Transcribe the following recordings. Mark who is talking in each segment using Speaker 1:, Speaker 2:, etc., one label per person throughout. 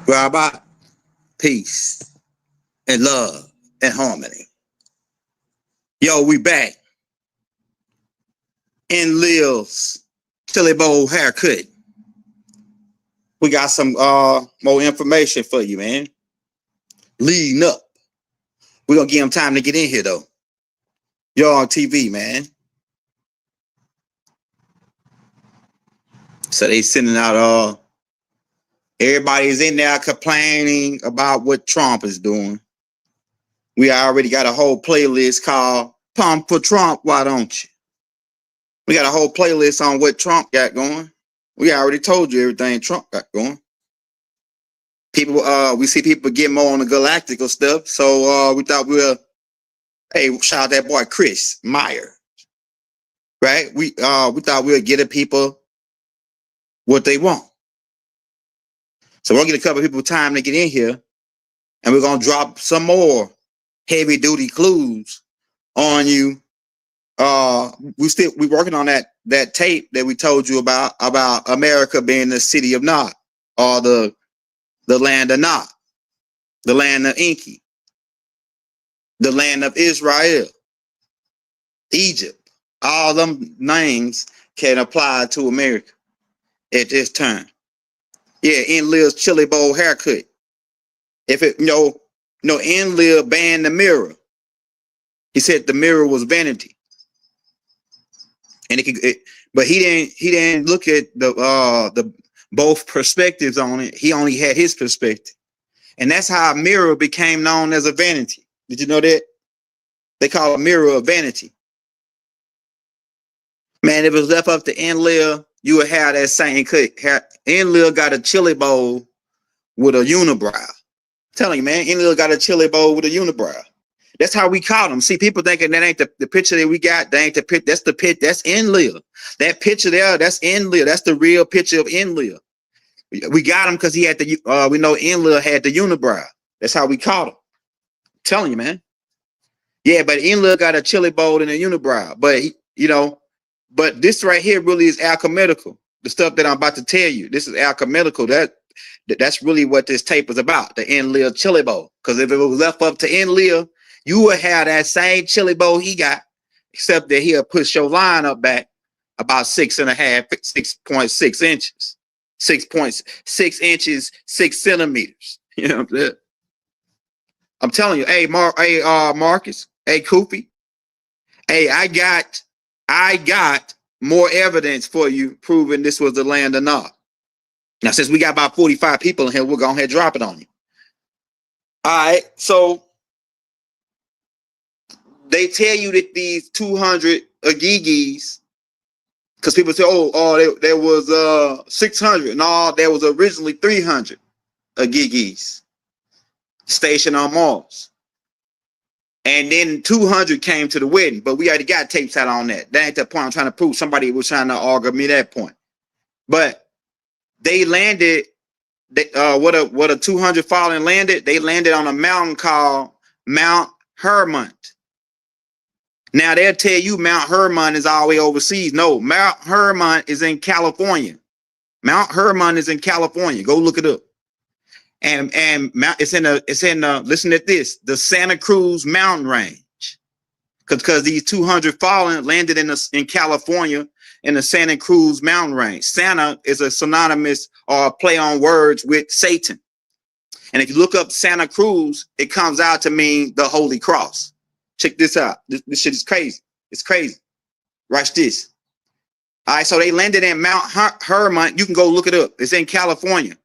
Speaker 1: We're about peace and love and harmony. Yo, we back in Lil's Chili Bowl haircut. We got some more information for you, man. Leading up. We're gonna give them time to get in here though. You're on TV, man. So they sending out everybody's in there complaining about what Trump is doing. We already got a whole playlist called Pump for Trump, Why Don't You? We got a whole playlist on what Trump got going. We already told you everything Trump got going. People, we see people get more on the galactical stuff. So we thought hey, shout out that boy Chris Meyer. Right? We thought we'd get the people what they want. So we're gonna get a couple of people time to get in here, and we're gonna drop some more heavy duty clues on you. We working on that tape that we told you about America being the city of Nod, or the land of Nod, the land of Enki, the land of Israel, Egypt. All them names can apply to America at this time. Yeah, Enlil's Chili Bowl haircut. If it Enlil banned the mirror. He said the mirror was vanity, and but he didn't look at the both perspectives on it. He only had his perspective, and that's how a mirror became known as a vanity. Did you know that? They call a mirror a vanity. Man, if it was left up to Enlil, you would have that same cut. Enlil got a chili bowl with a unibrow. I'm telling you, man, Enlil got a chili bowl with a unibrow. That's how we caught him. See, people thinking that ain't the picture that we got. That ain't the pit. That's the pit. That's Enlil. That picture there, that's Enlil. That's the real picture of Enlil. We got him because he had the. We know Enlil had the unibrow. That's how we caught him. I'm telling you, man. Yeah, but Enlil got a chili bowl and a unibrow. But but this right here really is alchemical. The stuff that I'm about to tell you, this is alchemical. That's really what this tape is about. The Enlil chili bowl. Because if it was left up to Enlil, you would have that same chili bowl he got, except that he'll push your line up back about 6.6 inches. 6.6 inches, 6 centimeters. You know what I'm saying? I'm telling you, hey, Marcus, hey, Koopy, hey, I got more evidence for you proving this was the land of Nod. Now, since we got about 45 people in here, we'll go ahead and drop it on you. All right, so they tell you that these 200 Agigis, because people say, there was 600. No, there was originally 300 Agigis stationed on Mars. And then 200 came to the wedding, but we already got tapes out on that. That ain't the point I'm trying to prove. Somebody was trying to argue me that point. But they landed, what a 200 fallen landed, they landed on a mountain called Mount Hermon. Now they'll tell you Mount Hermon is all the way overseas. No, Mount Hermon is in California. Mount Hermon is in California. Go look it up. And it's in listen to this, the Santa Cruz mountain range, because these 200 fallen landed in California in the Santa Cruz mountain range. Santa is a synonymous or play on words with Satan, and if you look up Santa Cruz, it comes out to mean the Holy Cross. Check this out. This shit is crazy. It's crazy. Watch this. All right, so they landed in Mount Hermon. You can go look it up. It's in California.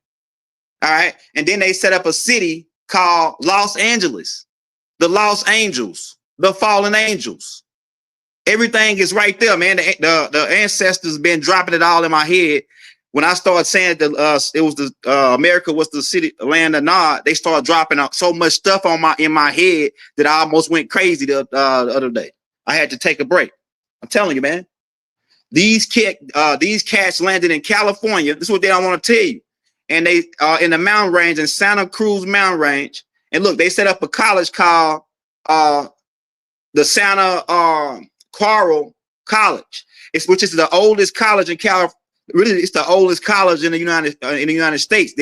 Speaker 1: All right. And then they set up a city called Los Angeles, the Los Angels, the fallen angels. Everything is right there, man. The ancestors been dropping it all in my head. When I started saying that it was America was the city, land of Nod, they started dropping out so much stuff in my head that I almost went crazy the other day. I had to take a break. I'm telling you, man. These cats landed in California. This is what they don't want to tell you. And they in the mountain range, in Santa Cruz mountain range. And look, they set up a college called the Santa Coral College, which is the oldest college in California. Really, it's the oldest college in the United States.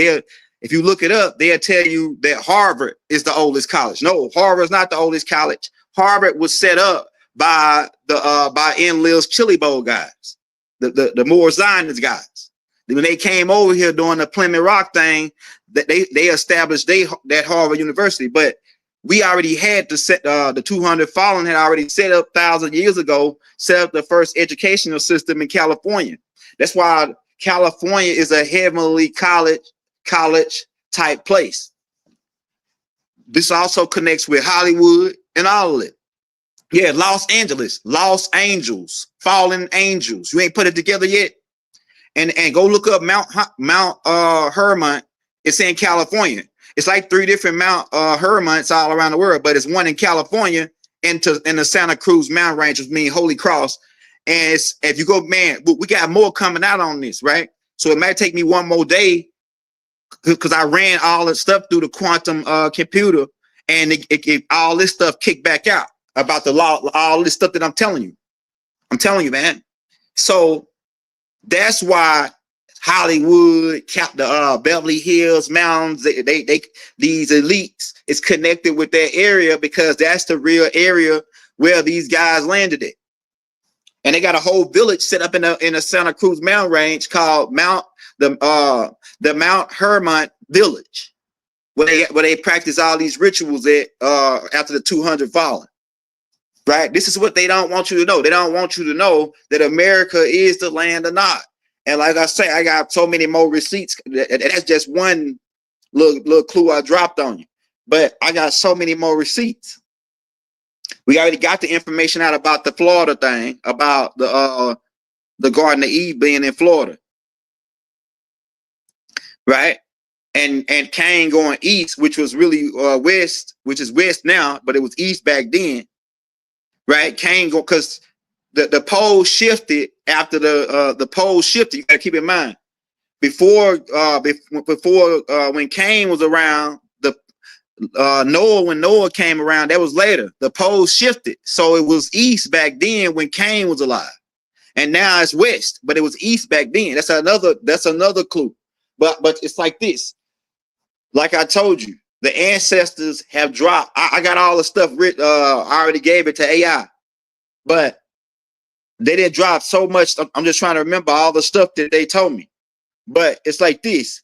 Speaker 1: If you look it up, they'll tell you that Harvard is the oldest college. No, Harvard is not the oldest college. Harvard was set up by the by Enlil's Chili Bowl guys, the more Zionist guys. When they came over here during the Plymouth Rock thing, that they established that Harvard University. But we already had the 200 Fallen had already set up 1,000 years ago, set up the first educational system in California. That's why California is a heavenly college type place. This also connects with Hollywood and all of it. Yeah, Los Angeles, Lost Angels, Fallen Angels. You ain't put it together yet? And go look up Mount Hermon. It's in California. It's like 3 different Mount Hermons all around the world, but it's one in California in the Santa Cruz Mountain Range, which means Holy Cross. And if you go, man, we got more coming out on this, right? So it might take me one more day because I ran all the stuff through the quantum computer, and it all this stuff kicked back out about the law, all this stuff that I'm telling you. I'm telling you, man. So that's why Hollywood, the Beverly Hills Mountains, they these elites is connected with that area because that's the real area where these guys landed at. And they got a whole village set up in the Santa Cruz Mountain Range called the Mount Hermon Village, where they practice all these rituals at after the 200 Fallen. Right? This is what they don't want you to know. They don't want you to know that America is the land of Nod. And like I say, I got so many more receipts. That's just one little clue I dropped on you. But I got so many more receipts. We already got the information out about the Florida thing, about the Garden of Eve being in Florida. Right? And Cain going east, which was really west, which is west now, but it was east back then. Right? Cain go because the pole shifted after the pole shifted. You gotta keep in mind before when Cain was around, the when Noah came around, that was later. The pole shifted, so it was east back then when Cain was alive, and now it's west, but it was east back then. That's another clue. But it's like this. Like I told you, the ancestors have dropped. I got all the stuff written. I already gave it to AI, but they didn't drop so much. I'm just trying to remember all the stuff that they told me. But it's like this.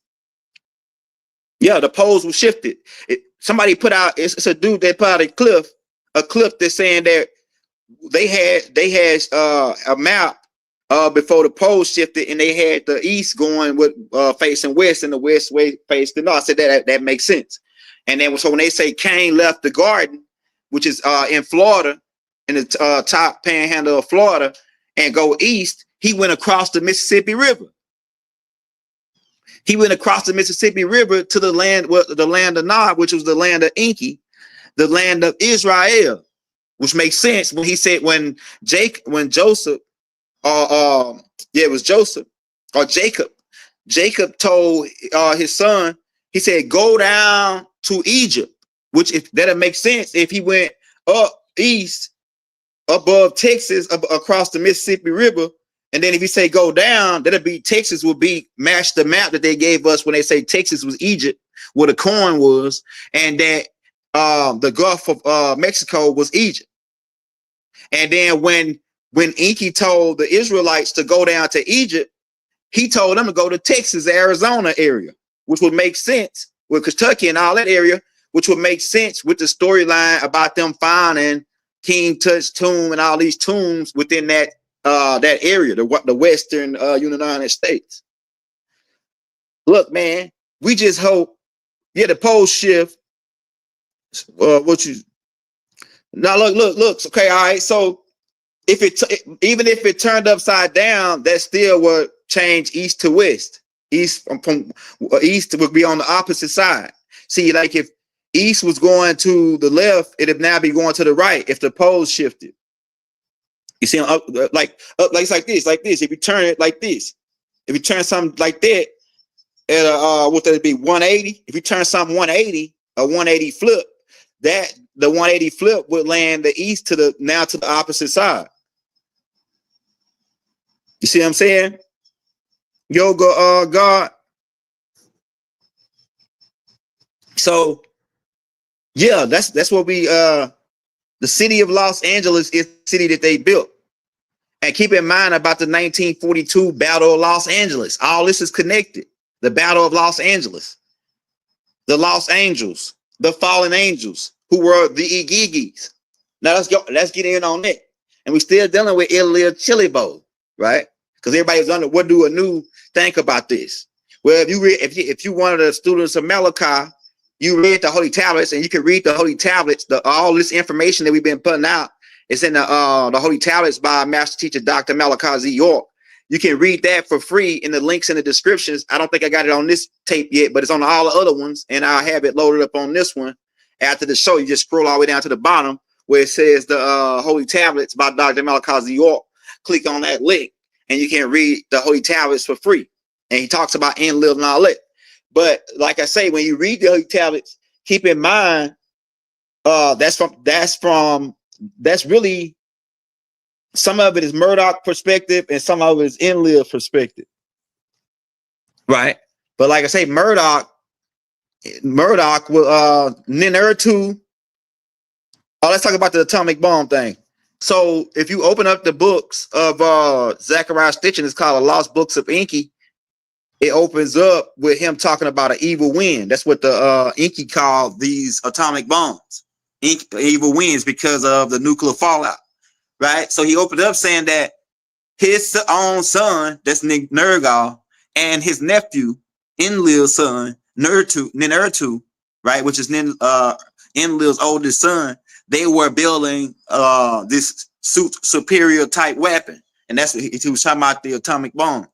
Speaker 1: Yeah, the poles were shifted. Somebody put out. It's a dude that put out a clip that's saying that they had a map before the poles shifted, and they had the east going with facing west, and the west way faced the north. I said that makes sense. And then so when they say Cain left the garden, which is in Florida, in the top panhandle of Florida, and go east, he went across the Mississippi River. He went across the Mississippi River to the land of Nod, which was the land of Enki, the land of Israel, which makes sense when he said when Joseph, it was Joseph or Jacob. Jacob told his son, he said, go down to Egypt, which that'll make sense if he went up east above Texas, across the Mississippi River. And then if you say go down, that'll be Texas will be match the map that they gave us when they say Texas was Egypt, where the corn was, and that the Gulf of Mexico was Egypt. And then when Enki told the Israelites to go down to Egypt, he told them to go to Texas, Arizona area, which would make sense with Kentucky and all that area, which would make sense with the storyline about them finding King Tut's tomb and all these tombs within that area, the Western United States. Look, man, we just hope, the pole shift. Now look. Okay, all right. So even if it turned upside down, that still would change east to west. East would be on the opposite side. See, like if east was going to the left, it'd now be going to the right if the poles shifted. You see, it's like this. If you turn it like this, if you turn something like that, what would it be, 180? If you turn something 180, a 180 flip, that the 180 flip would land the east to the opposite side. You see what I'm saying? Yoga, God. So yeah, that's what we the city of Los Angeles is the city that they built. And keep in mind about the 1942 Battle of Los Angeles. All this is connected. The Battle of Los Angeles, the Los Angels, the fallen angels, who were the Igigis. Now let's go. Let's get in on that. And we're still dealing with Ilya Chilibo, right? Because everybody's under. What do Anu think about this? Well, if you read, if you one of the students of Malachi, you read the Holy Tablets, and you can read the Holy Tablets. All this information that we've been putting out is in the Holy Tablets by Master Teacher Dr. Malachi Z. York. You can read that for free in the links in the descriptions. I don't think I got it on this tape yet, but it's on all the other ones, and I'll have it loaded up on this one after the show. You just scroll all the way down to the bottom where it says the Holy Tablets by Dr. Malachi Z. York. Click on that link, and you can read the Holy Tablets for free. And he talks about Enlil and all that. But like I say, when you read the Holy Tablets, keep in mind that's really, some of it is Murdoch perspective and some of it is Enlil perspective, right? But like I say, Murdoch will Ninurtu. Oh, let's talk about the atomic bomb thing. So if you open up the books of Zachariah Stitchin, it's called The Lost Books of Enki. It opens up with him talking about an evil wind. That's what the Enki called these atomic bombs, evil winds, because of the nuclear fallout, right? So he opened up saying that his own son, that's Nergal, and his nephew, Enlil's son, Ninurtu, right, which is Enlil's oldest son, they were building this superior type weapon. And that's what he was talking about, the atomic bomb.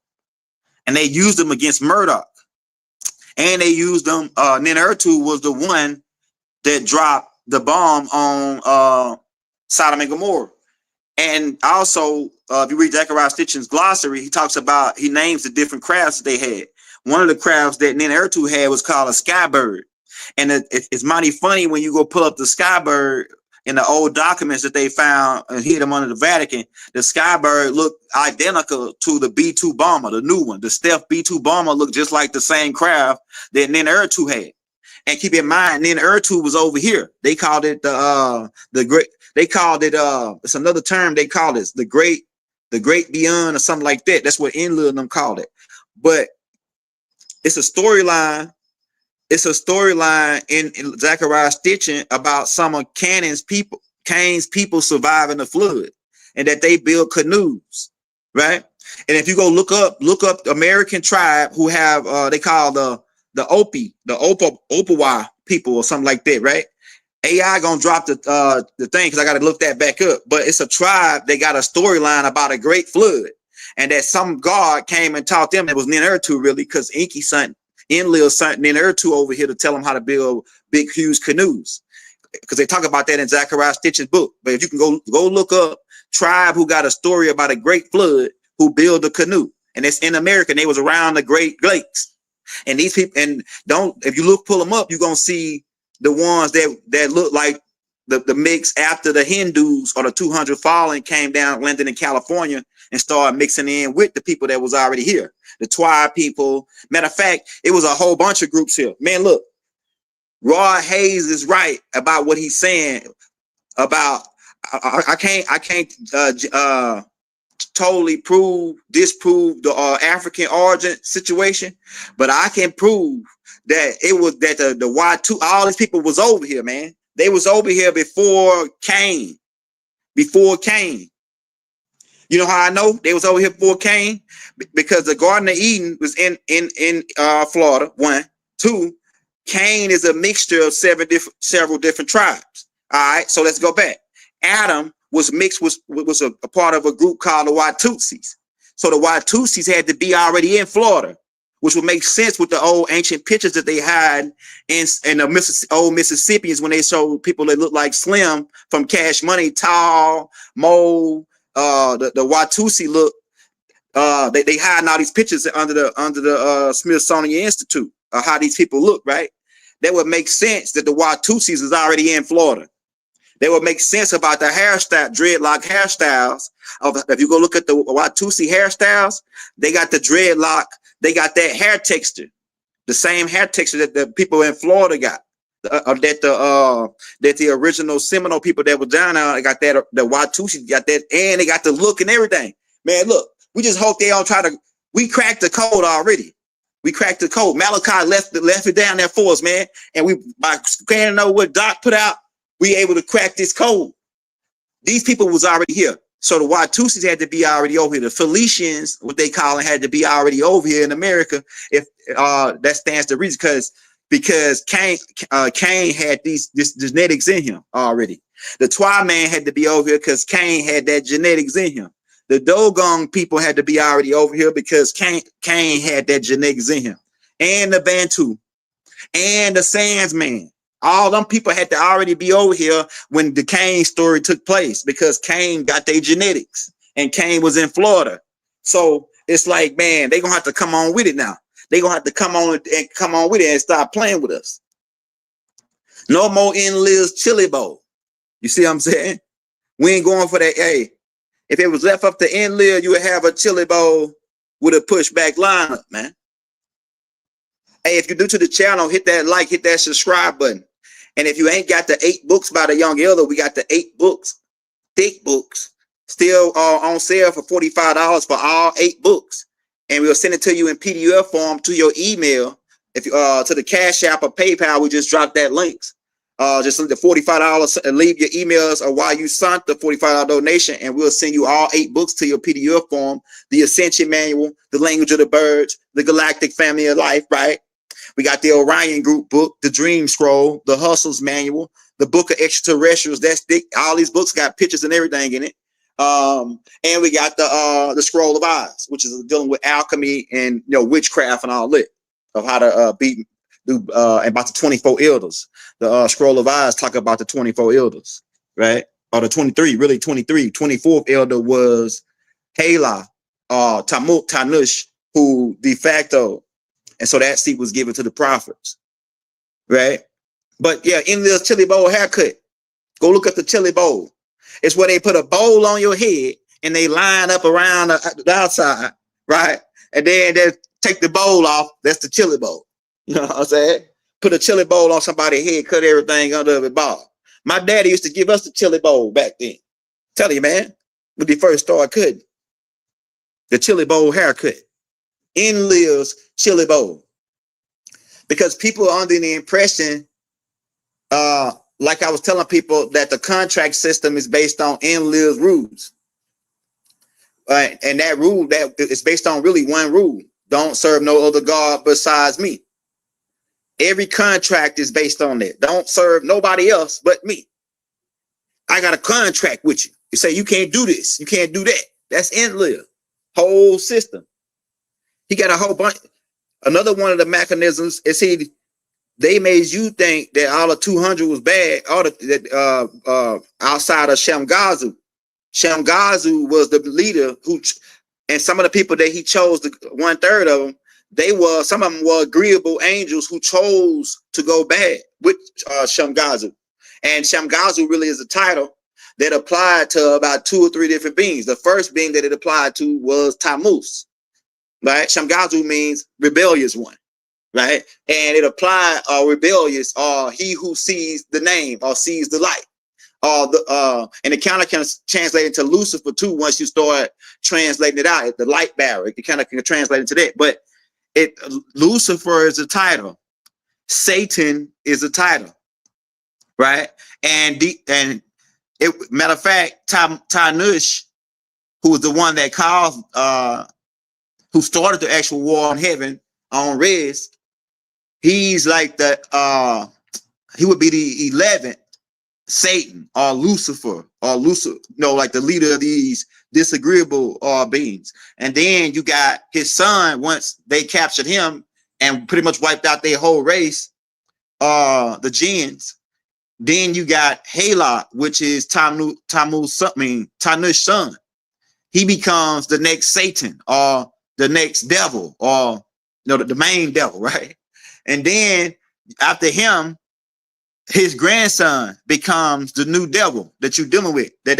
Speaker 1: And they used them against Murdoch. And they used them, Ninurtu was the one that dropped the bomb on Sodom and Gomorrah. And also, if you read Zachariah Stitchin's glossary, he talks about, he names the different crafts that they had. One of the crafts that Ninurtu had was called a skybird. And it's mighty funny when you go pull up the skybird in the old documents that they found and hid them under the Vatican. The skybird looked identical to the B-2 bomber, the new one. The stealth B-2 bomber looked just like the same craft that Ninurtu had. And keep in mind, Ninurtu was over here. They called it the great. They called it it's another term they call it, the great beyond or something like that. That's what Enlil and them called it. But it's a storyline. It's a storyline in Zachariah Stitchin about some of Cain's people surviving the flood, and that they build canoes, right? And if you go look up American tribe who have they call the Opawa people or something like that, right? AI gonna drop the thing because I got to look that back up. But it's a tribe. They got a storyline about a great flood, and that some god came and taught them. It was Ninurtu, really, because Enki sent Enlil sent Ninurtu over here to tell them how to build big, huge canoes. Because they talk about that in Zachariah Stitchin's book. But if you can go look up tribe who got a story about a great flood who built a canoe, and it's in America. And they was around the Great Lakes. And these people, and if you pull them up, you're gonna see the ones that look like the mix after the Hindus or the 200 Fallen came down, landed in California, and started mixing in with the people that was already here. The Twi people. Matter of fact, it was a whole bunch of groups here. Man, look, Rod Hayes is right about what he's saying about. I can't totally disprove the African origin situation, but I can prove that it was that the Y2, all these people was over here, man. They was over here before Cain. Before Cain. You know how I know they was over here before Cain? Because the Garden of Eden was in Florida. 1, 2. Cain is a mixture of several different tribes. All right, so let's go back. Adam was mixed was a part of a group called the Watusis. So the Watusis had to be already in Florida, which would make sense with the old ancient pictures that they had in the old Mississippians when they showed people that looked like Slim from Cash Money, tall, mole, the Watusi look. They hiding all these pictures under the Smithsonian Institute of how these people look, right? That would make sense that the Watusis is already in Florida. They would make sense about the hairstyle, dreadlock hairstyles. If you go look at the Watusi hairstyles, they got the dreadlock. They got that hair texture, the same hair texture that the people in Florida got. that the original Seminole people that were down there got that, the Watusi got that, and they got the look and everything. Man, look, we just hope they don't try to. We cracked the code already. We cracked the code. Malachi left it down there for us, man. And we, by scanning over what Doc put out, we able to crack this code. These people was already here. So the Watusis had to be already over here. The Felicians, what they call it, had to be already over here in America. If that stands to reason, because Cain had this genetics in him already. The Twa man had to be over here because Cain had that genetics in him. The Dogon people had to be already over here because Cain had that genetics in him. And the Bantu and the Sandsman. All them people had to already be over here when the Cain story took place, because Cain got their genetics and Cain was in Florida. So it's like, man, they're gonna have to come on with it now. They're gonna have to come on with it and stop playing with us. No more Enlil's Chili Bowl. You see what I'm saying? We ain't going for that. Hey, if it was left up to Enlil, you would have a Chili Bowl with a pushback lineup, man. Hey, if you're new to the channel, hit that like, hit that subscribe button. And if you ain't got the 8 books by the Young Elder, we got the 8 books, thick books, still on sale for $45 for all 8 books. And we'll send it to you in PDF form to your email. If to the Cash App or PayPal, we just dropped that links. Just the $45 and leave your emails or while you sign the $45 donation, and we'll send you all 8 books to your PDF form. The Ascension Manual, The Language of the Birds, The Galactic Family of Life, right? We got the Orion Group book, the Dream Scroll, the Hustles Manual, the Book of Extraterrestrials. That's thick. All these books got pictures and everything in it. And we got the Scroll of Eyes, which is dealing with alchemy and witchcraft and all that, of how to about the 24 elders. The Scroll of Eyes talk about the 24 elders, right? Or the 23, really 23. 24th elder was Hala, Tanush, who de facto. And so that seat was given to the prophets, right? But yeah, Enlil's Chili Bowl haircut. Go look at the Chili Bowl. It's where they put a bowl on your head and they line up around the outside, right? And then they take the bowl off. That's the Chili Bowl. You know what I'm saying? Put a Chili Bowl on somebody's head, cut everything under it bald. My daddy used to give us the Chili Bowl back then. Tell you, man, when they first started cutting. The Chili Bowl haircut. Enlil's Chili Bowl, because people are under the impression, like I was telling people, that the contract system is based on Enlil's rules, and that rule that is based on really one rule: don't serve no other god besides me. Every contract is based on that. Don't serve nobody else but me. I got a contract with you. You say you can't do this, you can't do that. That's Enlil whole system. He got a whole bunch. Another one of the mechanisms is they made you think that all of 200 was bad. All outside of Shamgazu. Shamgazu was the leader and some of the people that he chose, the 1/3 of them, some of them were agreeable angels who chose to go bad with Shamgazu. And Shamgazu really is a title that applied to about 2 or 3 different beings. The first being that it applied to was Tammuz. Right, Shamgazu means rebellious one, right? And it applied rebellious, or he who sees the name or sees the light, and it kind of can translate into Lucifer too once you start translating it out. The light bearer, it kind of can translate into that. But Lucifer is a title, Satan is a title, right? And matter of fact, Tanush, who was the one that caused who started the actual war on heaven on Res, he's like he would be the 11th Satan or Lucifer, like the leader of these disagreeable beings. And then you got his son, once they captured him and pretty much wiped out their whole race, the jinns. Then you got Hala, which is Tanush's son. He becomes the next Satan, or the next devil, or the main devil, right? And then after him, his grandson becomes the new devil that you're dealing with. That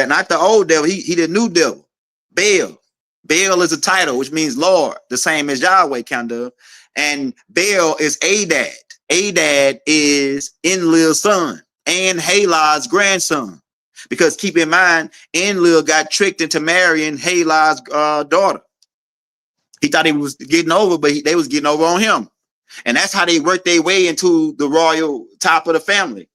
Speaker 1: not the old devil, he the new devil. Baal. Baal is a title, which means Lord, the same as Yahweh kind of. And Baal is Adad. Adad is Enlil's son and Halah's grandson. Because keep in mind, Enlil got tricked into marrying Halah's daughter. He thought he was getting over, but they was getting over on him. And that's how they worked their way into the royal top of the family.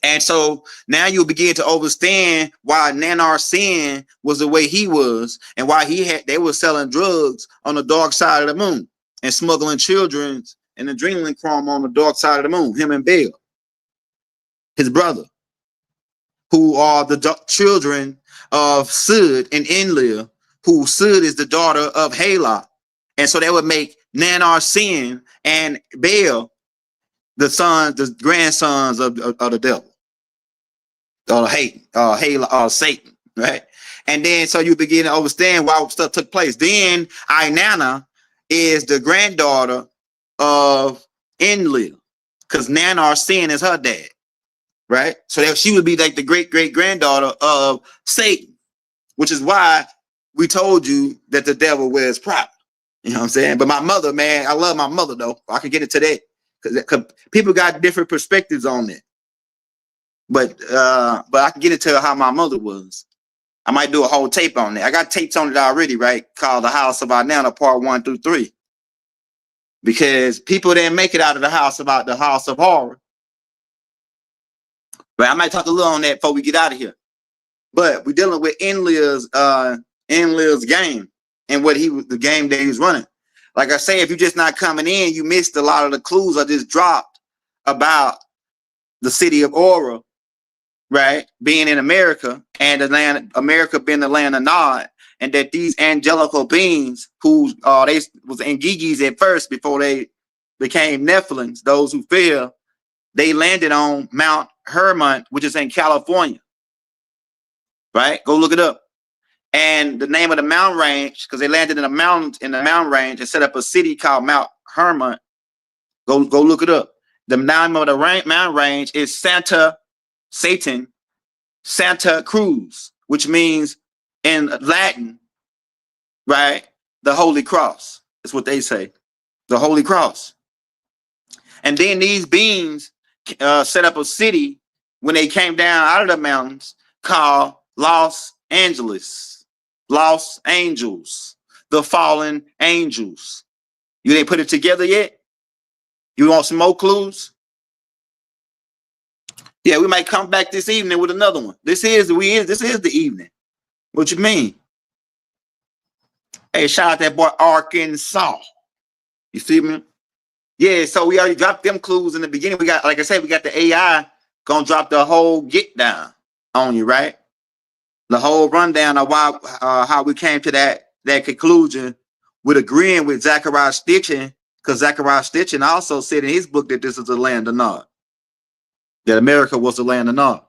Speaker 1: And so now you begin to understand why Nanar Sin was the way he was, and why they were selling drugs on the dark side of the moon and smuggling children and adrenaline chrome on the dark side of the moon, him and Baal, his brother, who are the children of Sud and Enlil, who Sud is the daughter of Halah. And so they would make Nanar Sin and Baal the grandsons of the devil. Satan, right? And then so you begin to understand why stuff took place. Then Inanna is the granddaughter of Enlil, because Nanar Sin is her dad, right? So that she would be like the great granddaughter of Satan, which is why we told you that the devil wears Prada. You know what I'm saying? But my mother, man, I love my mother though. I can get into that because people got different perspectives on it. But I can get into how my mother was. I might do a whole tape on that. I got tapes on it already, right? Called The House of Inanna, part 1 through 3. Because people didn't make it out of the house about the house of horror. But I might talk a little on that before we get out of here. But we're dealing with Enlil's game and the game that he was running. Like I say, if you're just not coming in, you missed a lot of the clues I just dropped about the city of Aura, right, being in America, and the land, America being the land of Nod, and that these angelical beings who they was Ngigis at first before they became Nephilims, those who fell, they landed on Mount Hermon, which is in California, right? Go look it up. And the name of the mountain range, because they landed in the mountain range and set up a city called Mount Hermon. Go look it up. The name of the mountain range is Santa Cruz, which means in Latin, right, the Holy Cross. That's what they say, the Holy Cross. And then these beings set up a city when they came down out of the mountains called Los Angels, the fallen angels. You didn't put it together yet? You want some more clues? Yeah, we might come back this evening with another one. This is the evening. What you mean? Hey, shout out that boy Arkansas. You see me? Yeah, so we already dropped them clues in the beginning. We got, like I said, we got the AI gonna drop the whole get down on you, right? The whole rundown of why how we came to that conclusion with agreeing with Zachariah Stitchin, because Zachariah Stitchin also said in his book that this is the land of Nod, that America was the land of Nod,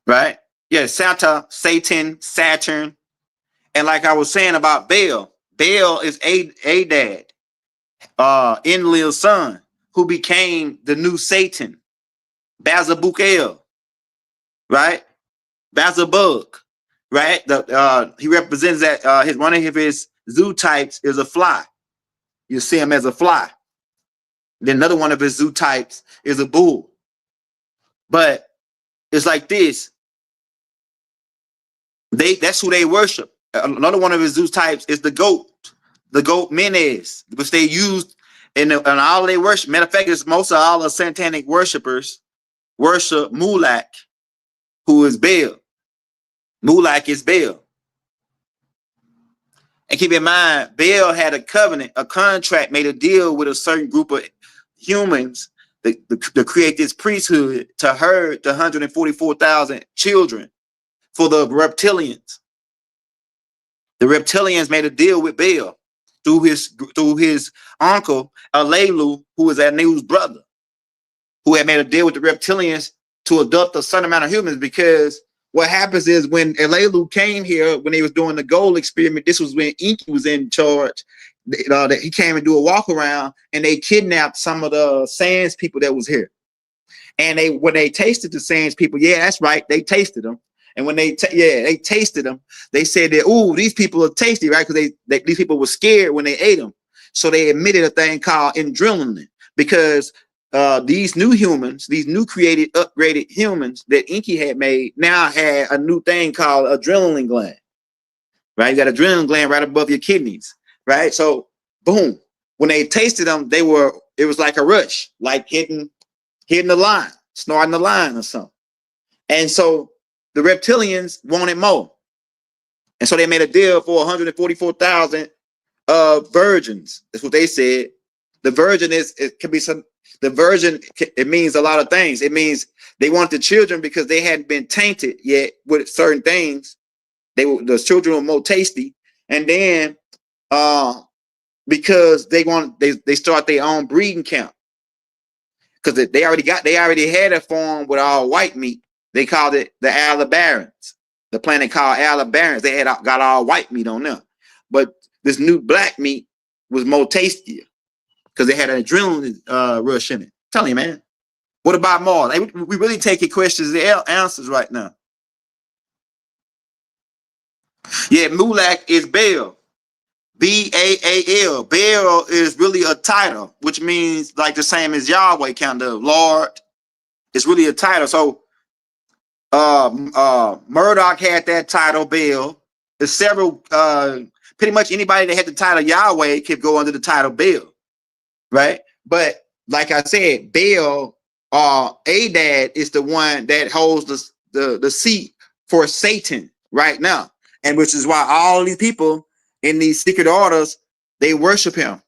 Speaker 1: right? Yeah, Santa, Satan, Saturn, and like I was saying about Baal is Adad, Enlil's son, who became the new Satan, Bazabuk, right? Bazabug, right? He represents that one of his zoo types is a fly. You see him as a fly. Then another one of his zoo types is a bull. But it's like this. That's who they worship. Another one of his zoo types is the goat Menes, which they used in all they worship. Matter of fact, most of all the satanic worshipers worship Mulak, who is Baal. Mulak is Baal. And keep in mind, Baal had a covenant, a contract, made a deal with a certain group of humans to create this priesthood to herd the 144,000 children for the reptilians. The reptilians made a deal with Baal through his uncle Alelu, who was Anu's brother, who had made a deal with the reptilians to adopt a certain amount of humans. Because what happens is when Alelu came here, when he was doing the gold experiment, this was when Enki was in charge. That he came and do a walk around, and they kidnapped some of the Sands people that was here. And when they tasted the Sands people, yeah, that's right, they tasted them. And when they tasted them, they said that, ooh, these people are tasty, right? Because these people were scared when they ate them. So they admitted a thing called adrenaline because these new humans, these new created, upgraded humans that Enki had made now had a new thing called adrenaline gland, right? You got adrenaline gland right above your kidneys, right? So boom, when they tasted them, it was like a rush, like hitting the line, snorting the line or something. And so the reptilians wanted more. And so they made a deal for 144,000 virgins. That's what they said. The virgin it means a lot of things. It means they want the children because they hadn't been tainted yet with certain things. The children were more tasty. And then because they start their own breeding camp. Because they already had a farm with all white meat. They called it the Alabarans. The planet called Alabarans. They had got all white meat on them. But this new black meat was more tastier because they had an adrenaline rush in it. Tell you, man. What about Mars? Hey, we really taking questions and answers right now. Yeah, Mulak is Baal. Baal. Baal is really a title, which means like the same as Yahweh, kind of Lord. It's really a title. So Murdoch had that title, Baal. There's several pretty much anybody that had the title Yahweh could go under the title Baal, right? But like I said, Baal Adad is the one that holds the seat for Satan right now, and which is why all these people in these secret orders, they worship him.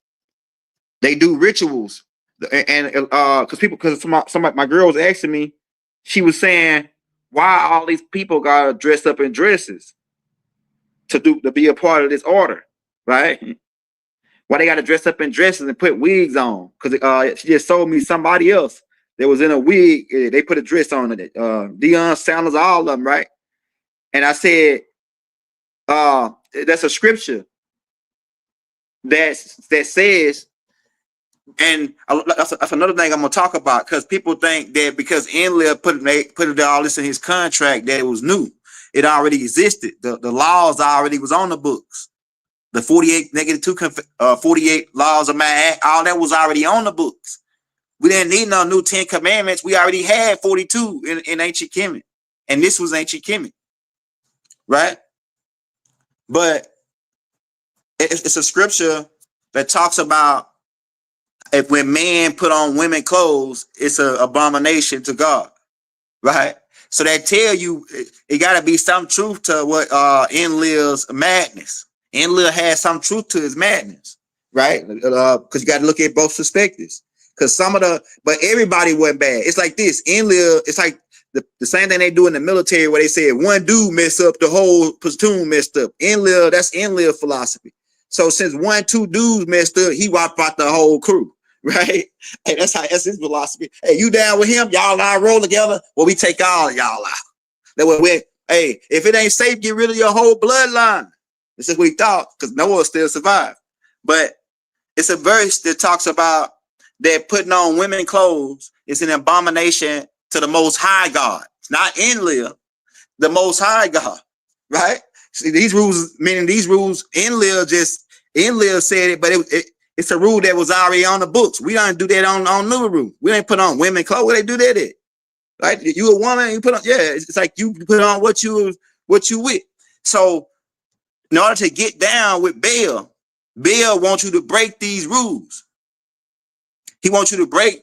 Speaker 1: They do rituals, and because some of my girl was asking me, she was saying, why all these people gotta dress up in dresses to be a part of this order, right? Why they gotta dress up in dresses and put wigs on? Because she just sold me somebody else that was in a wig. They put a dress on it. Deion Sanders, all of them, right? And I said, that's a scripture that says, and that's another thing I'm gonna talk about, because people think that because Enlil put all this in his contract that it was new. It already existed. The laws already was on the books. The 48 laws of man, all that was already on the books. We didn't need no new 10 commandments. We already had 42 in ancient Kemet, and this was ancient Kemet, right? But it's a scripture that talks about if when man put on women clothes, it's an abomination to God, right? So that tell you it got to be some truth to what Enlil's madness. Enlil has some truth to his madness, right? Because you got to look at both perspectives. Because but everybody wasn't bad. It's like this. Enlil, it's like the same thing they do in the military where they say if one dude messed up, the whole platoon messed up. Enlil, that's Enlil philosophy. So since 1-2 dudes messed up, he wiped out the whole crew. Right? Hey, that's his philosophy. Hey, you down with him? Y'all and I roll together? Well, we take all of y'all out. That way, hey, if it ain't safe, get rid of your whole bloodline. This is what he thought, because Noah still survived. But it's a verse that talks about that putting on women clothes is an abomination to the Most High God. It's not Enlil, the Most High God, right? See, these rules, Enlil said it, but it's a rule that was already on the books. We don't do that on new rule. We ain't put on women clothes. Where they do that at? Right? You a woman, you put on, it's like you put on what you with. So in order to get down with Baal wants you to break these rules. He wants you to break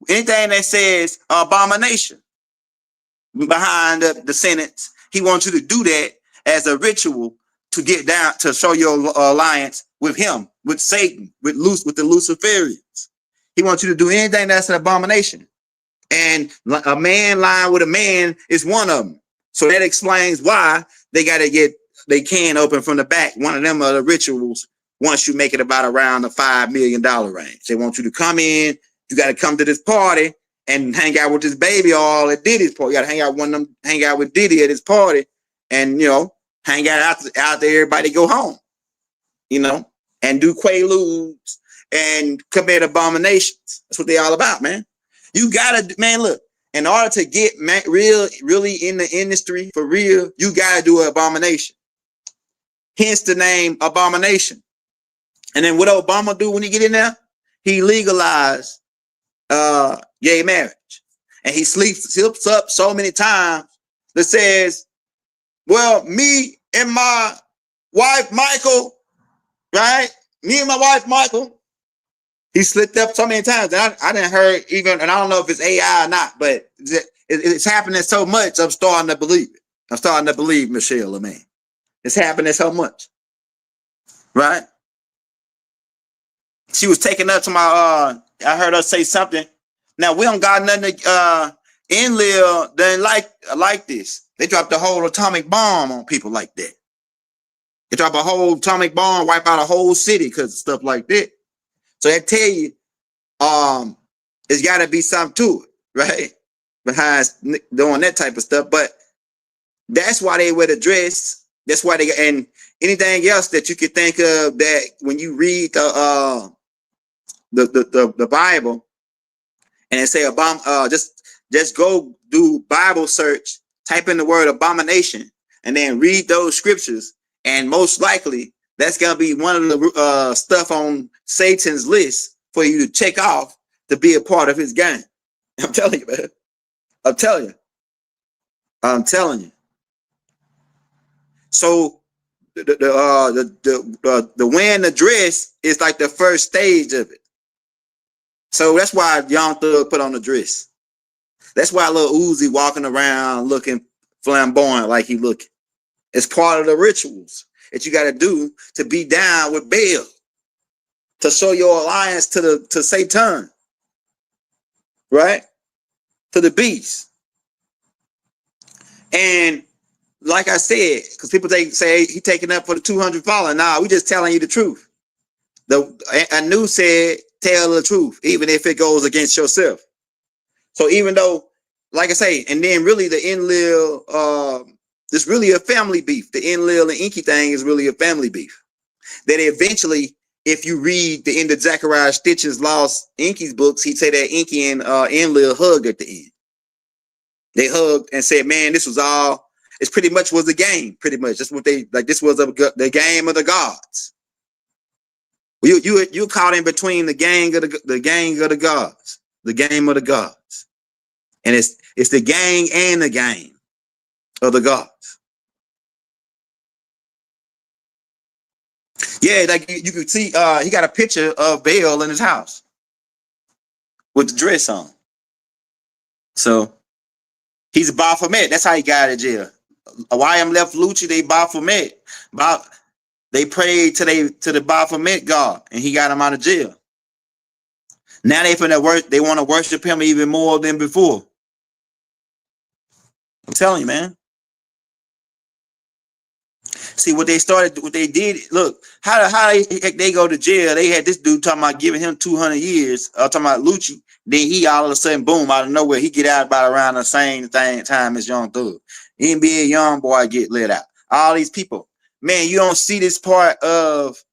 Speaker 1: anything that says abomination behind the sentence. He wants you to do that as a ritual to get down, to show your alliance with him, with Satan, with the Luciferians. He wants you to do anything that's an abomination. And a man lying with a man is one of them. So that explains why they got to get they can open from the back. One of them are the rituals. Once you make it about around the $5 million range, they want you to come in. You got to come to this party and hang out with this baby all at Diddy's party. You got to hang out with Diddy at his party, and hang out there. Everybody go home, and do quaaludes and commit abominations. That's what they all about, man. You gotta, man. Look, in order to get really in the industry for real, you gotta do an abomination. Hence the name abomination. And then what Obama do when he get in there? He legalized gay marriage. And he slips up so many times that says, well, me and my wife, Michael, right? Me and my wife, Michael. He slipped up so many times. And I didn't hear even, and I don't know if it's AI or not, but it's happening so much, I'm starting to believe it. I'm starting to believe Michelle, man. It's happening so much. Right? She was taking up to my, I heard her say something. Now, we don't got nothing to, Enlil didn't like this. They dropped a whole atomic bomb on people like that. They drop a whole atomic bomb, wipe out a whole city because of stuff like that. So I tell you, it's got to be something to it, right? Behind doing that type of stuff. But that's why they wear the dress. That's why they, and anything else that you could think of that when you read the Bible and it say just go do Bible search, type in the word abomination, and then read those scriptures, and most likely that's gonna be one of the stuff on Satan's list for you to check off to be a part of his game. I'm telling you, man. I'm telling you. So the wearing the dress is like the first stage of it. So that's why Young Thug put on the dress. That's why Lil Uzi walking around looking flamboyant like he looking. It's part of the rituals that you got to do to be down with Baal, to show your alliance to Satan, right? To the beast. And like I said, because people say he taking up for the 200 following. Nah, we just telling you the truth. Anu said, tell the truth, even if it goes against yourself. So even though, like I say, and then really the Enlil, it's really a family beef. The Enlil and Inky thing is really a family beef. That eventually, if you read the end of Zachariah Stitch's Lost Inky's books, he'd say that Inky and Enlil hugged at the end. They hugged and said, man, this was all, it's pretty much was a game, pretty much. That's what they, like, this was the game of the gods. You caught in between the gang of the gang of the gods, the game of the gods, and it's the gang and the game of the gods. Yeah, like you could see, he got a picture of Baal in his house with the dress on. So he's a Baphomet. That's how he got out of jail. YM left Lucci, they Baphomet. They prayed to the Baphomet God, and he got him out of jail. Now they want to worship him even more than before. I'm telling you, man. See what they did. Look, how they go to jail. They had this dude talking about giving him 200 years. Talking about Lucci. Then he all of a sudden, boom, out of nowhere, he get out about around the same time as Young Thug. NBA Young Boy get let out. All these people. Man, you don't see this part of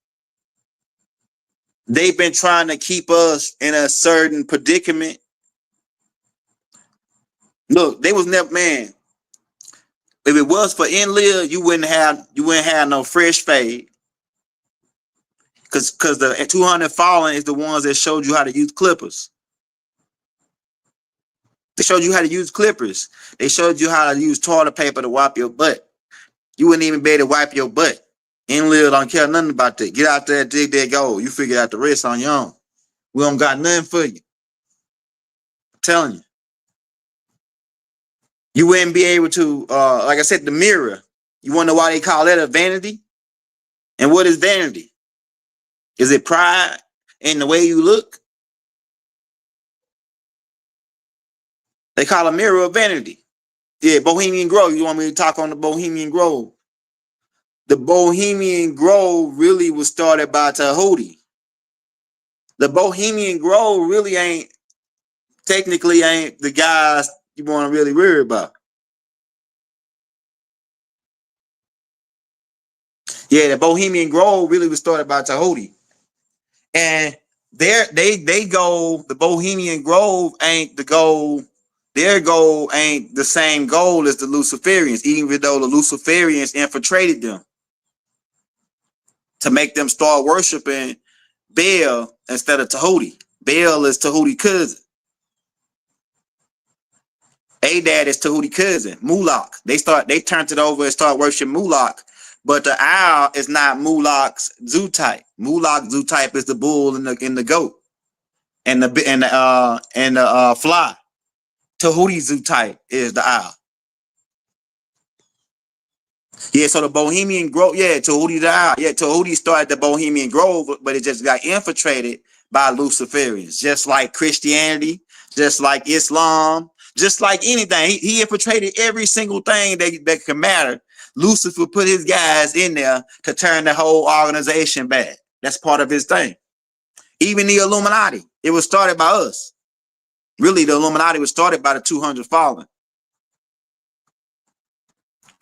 Speaker 1: they've been trying to keep us in a certain predicament. Look, they was never, man. If it was for Enlil, you wouldn't have no fresh fade. Because the 200 Fallen is the ones that showed you how to use clippers. They showed you how to use clippers. They showed you how to use toilet paper to wipe your butt. You wouldn't even be able to wipe your butt. Enlil don't care nothing about that. Get out there, dig that goal. You figure out the rest on your own. We don't got nothing for you. I'm telling you. You wouldn't be able to, like I said, the mirror. You want to know why they call that a vanity? And what is vanity? Is it pride in the way you look? They call a mirror a vanity. Yeah, Bohemian Grove. You want me to talk on the Bohemian Grove? The Bohemian Grove really was started by Tahuti. The Bohemian Grove really ain't the guys you want to really worry about. Yeah, the Bohemian Grove really was started by Tahuti. And they go, the Bohemian Grove ain't the goal. Their goal ain't the same goal as the Luciferians, even though the Luciferians infiltrated them to make them start worshiping Baal instead of Tahuti. Baal is Tahuti cousin. Adad is Tahuti cousin. Moloch. They turned it over and start worshiping Moloch. But the owl is not Moloch's zoo type. Moloch's zoo type is the bull and the goat and the fly. Tahuti zoo type is the owl. Yeah, so the Bohemian Grove, yeah, Tahuti the owl. Yeah, Tahuti started the Bohemian Grove, but it just got infiltrated by Luciferians, just like Christianity, just like Islam, just like anything. He infiltrated every single thing that can matter. Lucifer put his guys in there to turn the whole organization bad. That's part of his thing. Even the Illuminati, it was started by us. Really, the Illuminati was started by the 200 fallen.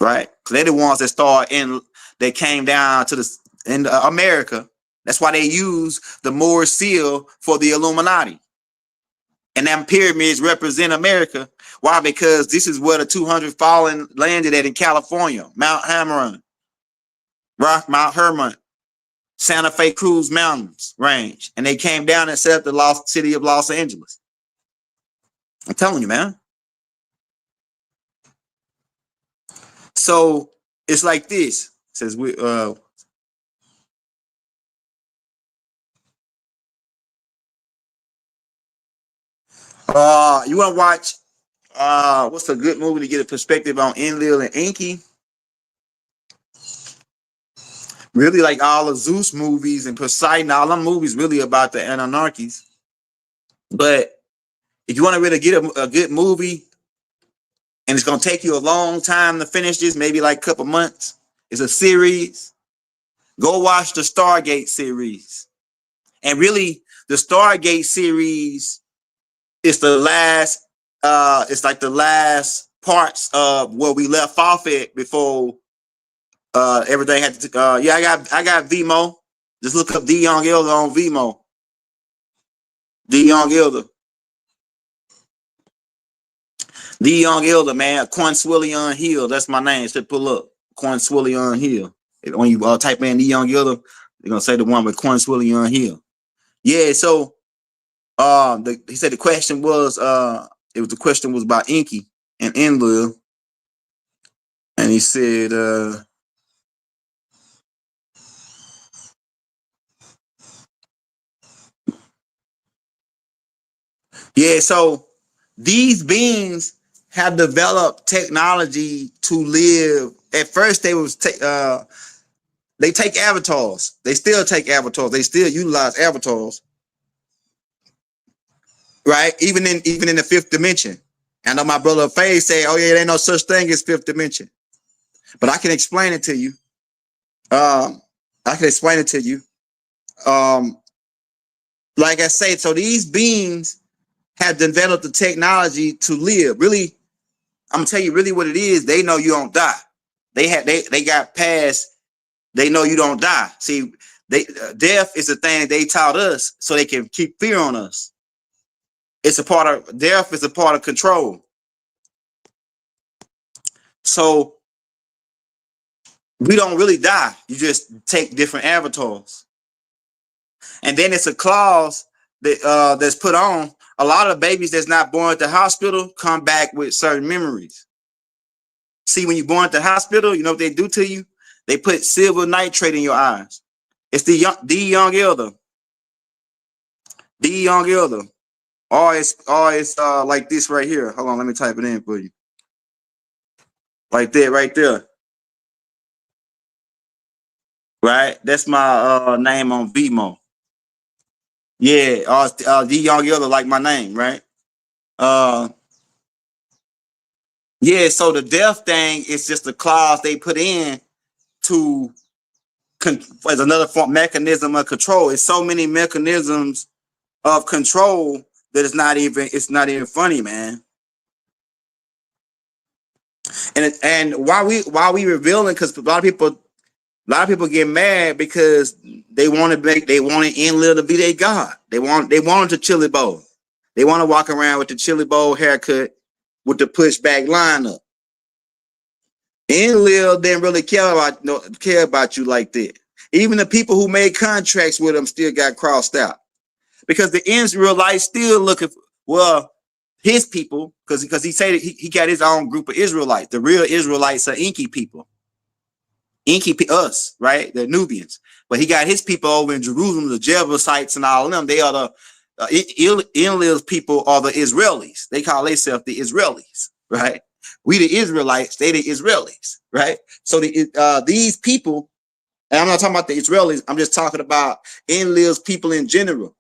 Speaker 1: Right? Because they're the ones that they came down to America. That's why they use the Moorish seal for the Illuminati. And them pyramids represent America. Why? Because this is where the 200 fallen landed at in California. Mount Hammeron, Mount Hermon, Santa Fe Cruz Mountains range. And they came down and set up the city of Los Angeles. I'm telling you, man. So it's like this. It says you want to watch what's a good movie to get a perspective on Enlil and Enki? Really like all the Zeus movies and Poseidon, all them movies really about the Anunnakis. But if you want to really get a good movie, and it's going to take you a long time to finish this, maybe like a couple months, it's a series, go watch the Stargate series. And really, the Stargate series is the last, it's like the last parts of where we left off at before everything had to, I got Vimeo. Just look up D Young Elder on Vimeo. D Young Elder. D Young Elder, man. Quanswillion Hill. That's my name. Should pull up. Quanswillion Hill. When you type in D Young Elder, they're gonna say the one with Quanswillion Hill. Yeah, so he said the question was the question was about Enki and Enlil. And he said yeah, so these beings have developed technology to live. At first, they take avatars. They still take avatars. They still utilize avatars, right? Even in the fifth dimension. I know my brother Faye say, "Oh yeah, there ain't no such thing as fifth dimension," but I can explain it to you. Like I say, so these beings have developed the technology to live. Really, I'm gonna tell you really what it is. They know you don't die. They got past. They know you don't die. See, death is the thing that they taught us so they can keep fear on us. Death is a part of control. So we don't really die. You just take different avatars. And then it's a clause that that's put on. A lot of babies that's not born at the hospital come back with certain memories. See, when you're born at the hospital, you know what they do to you? They put silver nitrate in your eyes. It's D Young Elder. D Young Elder. Or it's like this right here. Hold on, let me type it in for you. Like that, right there. Right? That's my name on Vimeo. Yeah, D Young Elder, like my name, right? Yeah, so the death thing is just a clause they put in to as another mechanism of control. It's so many mechanisms of control that it's not even funny, man. And why we revealing, because a lot of people get mad because they wanted Enlil to be their god. They wanted the chili bowl. They want to walk around with the chili bowl haircut with the pushback line up. Enlil didn't really care about you like that. Even the people who made contracts with him still got crossed out because the Israelites still looking for, well, his people, because he said he got his own group of Israelites. The real Israelites are Inky people. Us, right? The Nubians. But he got his people over in Jerusalem, the Jebusites and all of them. They are the Enlil's people are the Israelis. They call themselves the Israelis, right? We the Israelites, they the Israelis, right? So these people, and I'm not talking about the Israelis, I'm just talking about Enlil's people in general.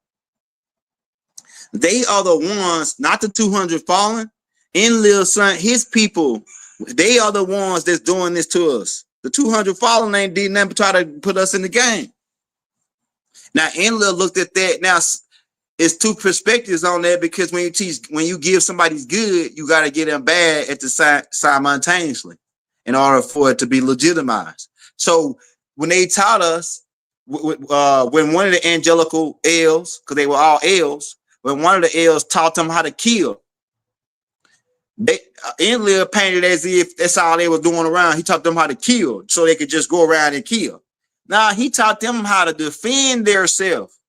Speaker 1: They are the ones, not the 200 fallen. Enlil's son, his people, they are the ones that's doing this to us. The 200 fallen ain't did nothing but try to put us in the game. Now, Enlil looked at that. Now, it's two perspectives on that because when you give somebody's good, you got to get them bad at the simultaneously in order for it to be legitimized. So when they taught us, when one of the angelical elves, because they were all elves, when one of the elves taught them how to kill, Enlil painted as if that's all they were doing around. He taught them how to kill so they could just go around and kill. Now he taught them how to defend themselves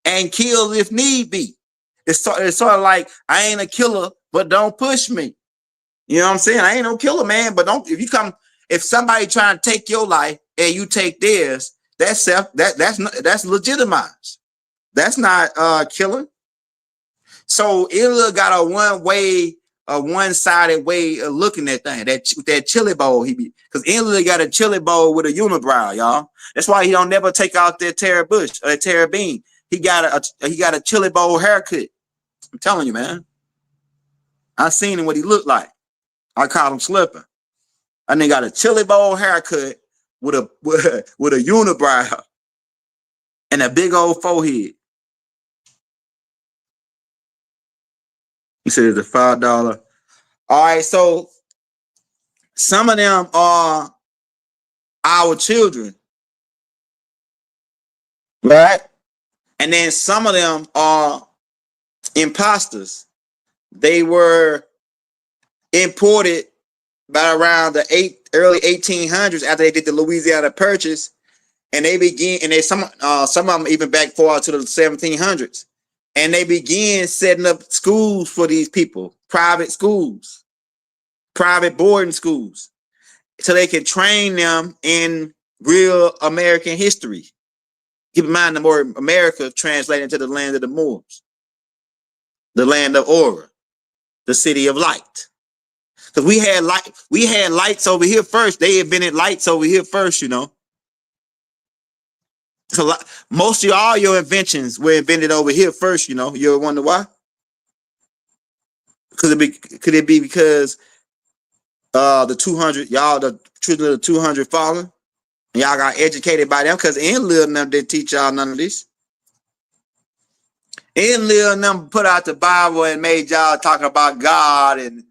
Speaker 1: and kill if need be. It's sort of like, I ain't a killer, but don't push me. You know what I'm saying? I ain't no killer, man, but don't, if somebody trying to take your life and you take theirs, that's legitimized. That's not killing. So Enlil got a one-sided way of looking at things. That chili bowl because Enlil got a chili bowl with a unibrow, y'all. That's why he don't never take out that Tara Bush or that Tara Bean. He got a chili bowl haircut. I'm telling you, man. I seen him what he looked like. I call him slipping. And they got a chili bowl haircut with a unibrow and a big old forehead. He said it's a $5. All right, so some of them are our children, right? And then some of them are imposters. They were imported by around the early 1800s after they did the Louisiana Purchase, and some of them even back far to the 1700s, and they began setting up schools for these people, private schools, private boarding schools, so they can train them in real American history. Keep in mind, the more America translated into the land of the Moors, the land of Aura, the city of light. Because we had lights over here first. They invented lights over here first, you know. So most of all your inventions were invented over here first, you know. You ever wonder why? Could it be because the 200, y'all, the children of the 200 fallen, and y'all got educated by them? Because Enlil and them didn't teach y'all none of this. Enlil and them put out the Bible and made y'all talking about God and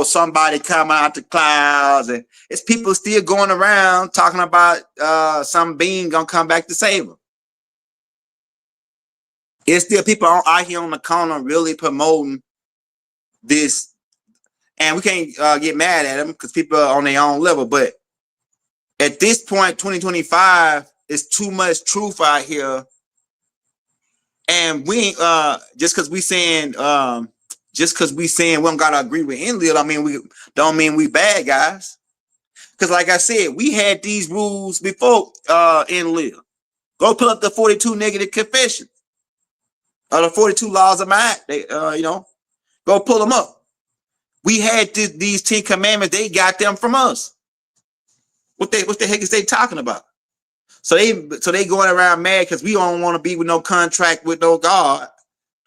Speaker 1: somebody coming out the clouds, and it's people still going around talking about some being gonna come back to save them. It's still people out here on the corner really promoting this, and we can't get mad at them because people are on their own level. But at this point, 2025, it's too much truth out here, and we just because we saying we don't gotta agree with Enlil, don't mean we bad guys. Because like I said, we had these rules before Enlil. Go pull up the 42 negative confessions or the 42 laws of my act. They go pull them up. We had these 10 commandments. They got them from us. What the heck is they talking about? So they going around mad because we don't want to be with no contract with no God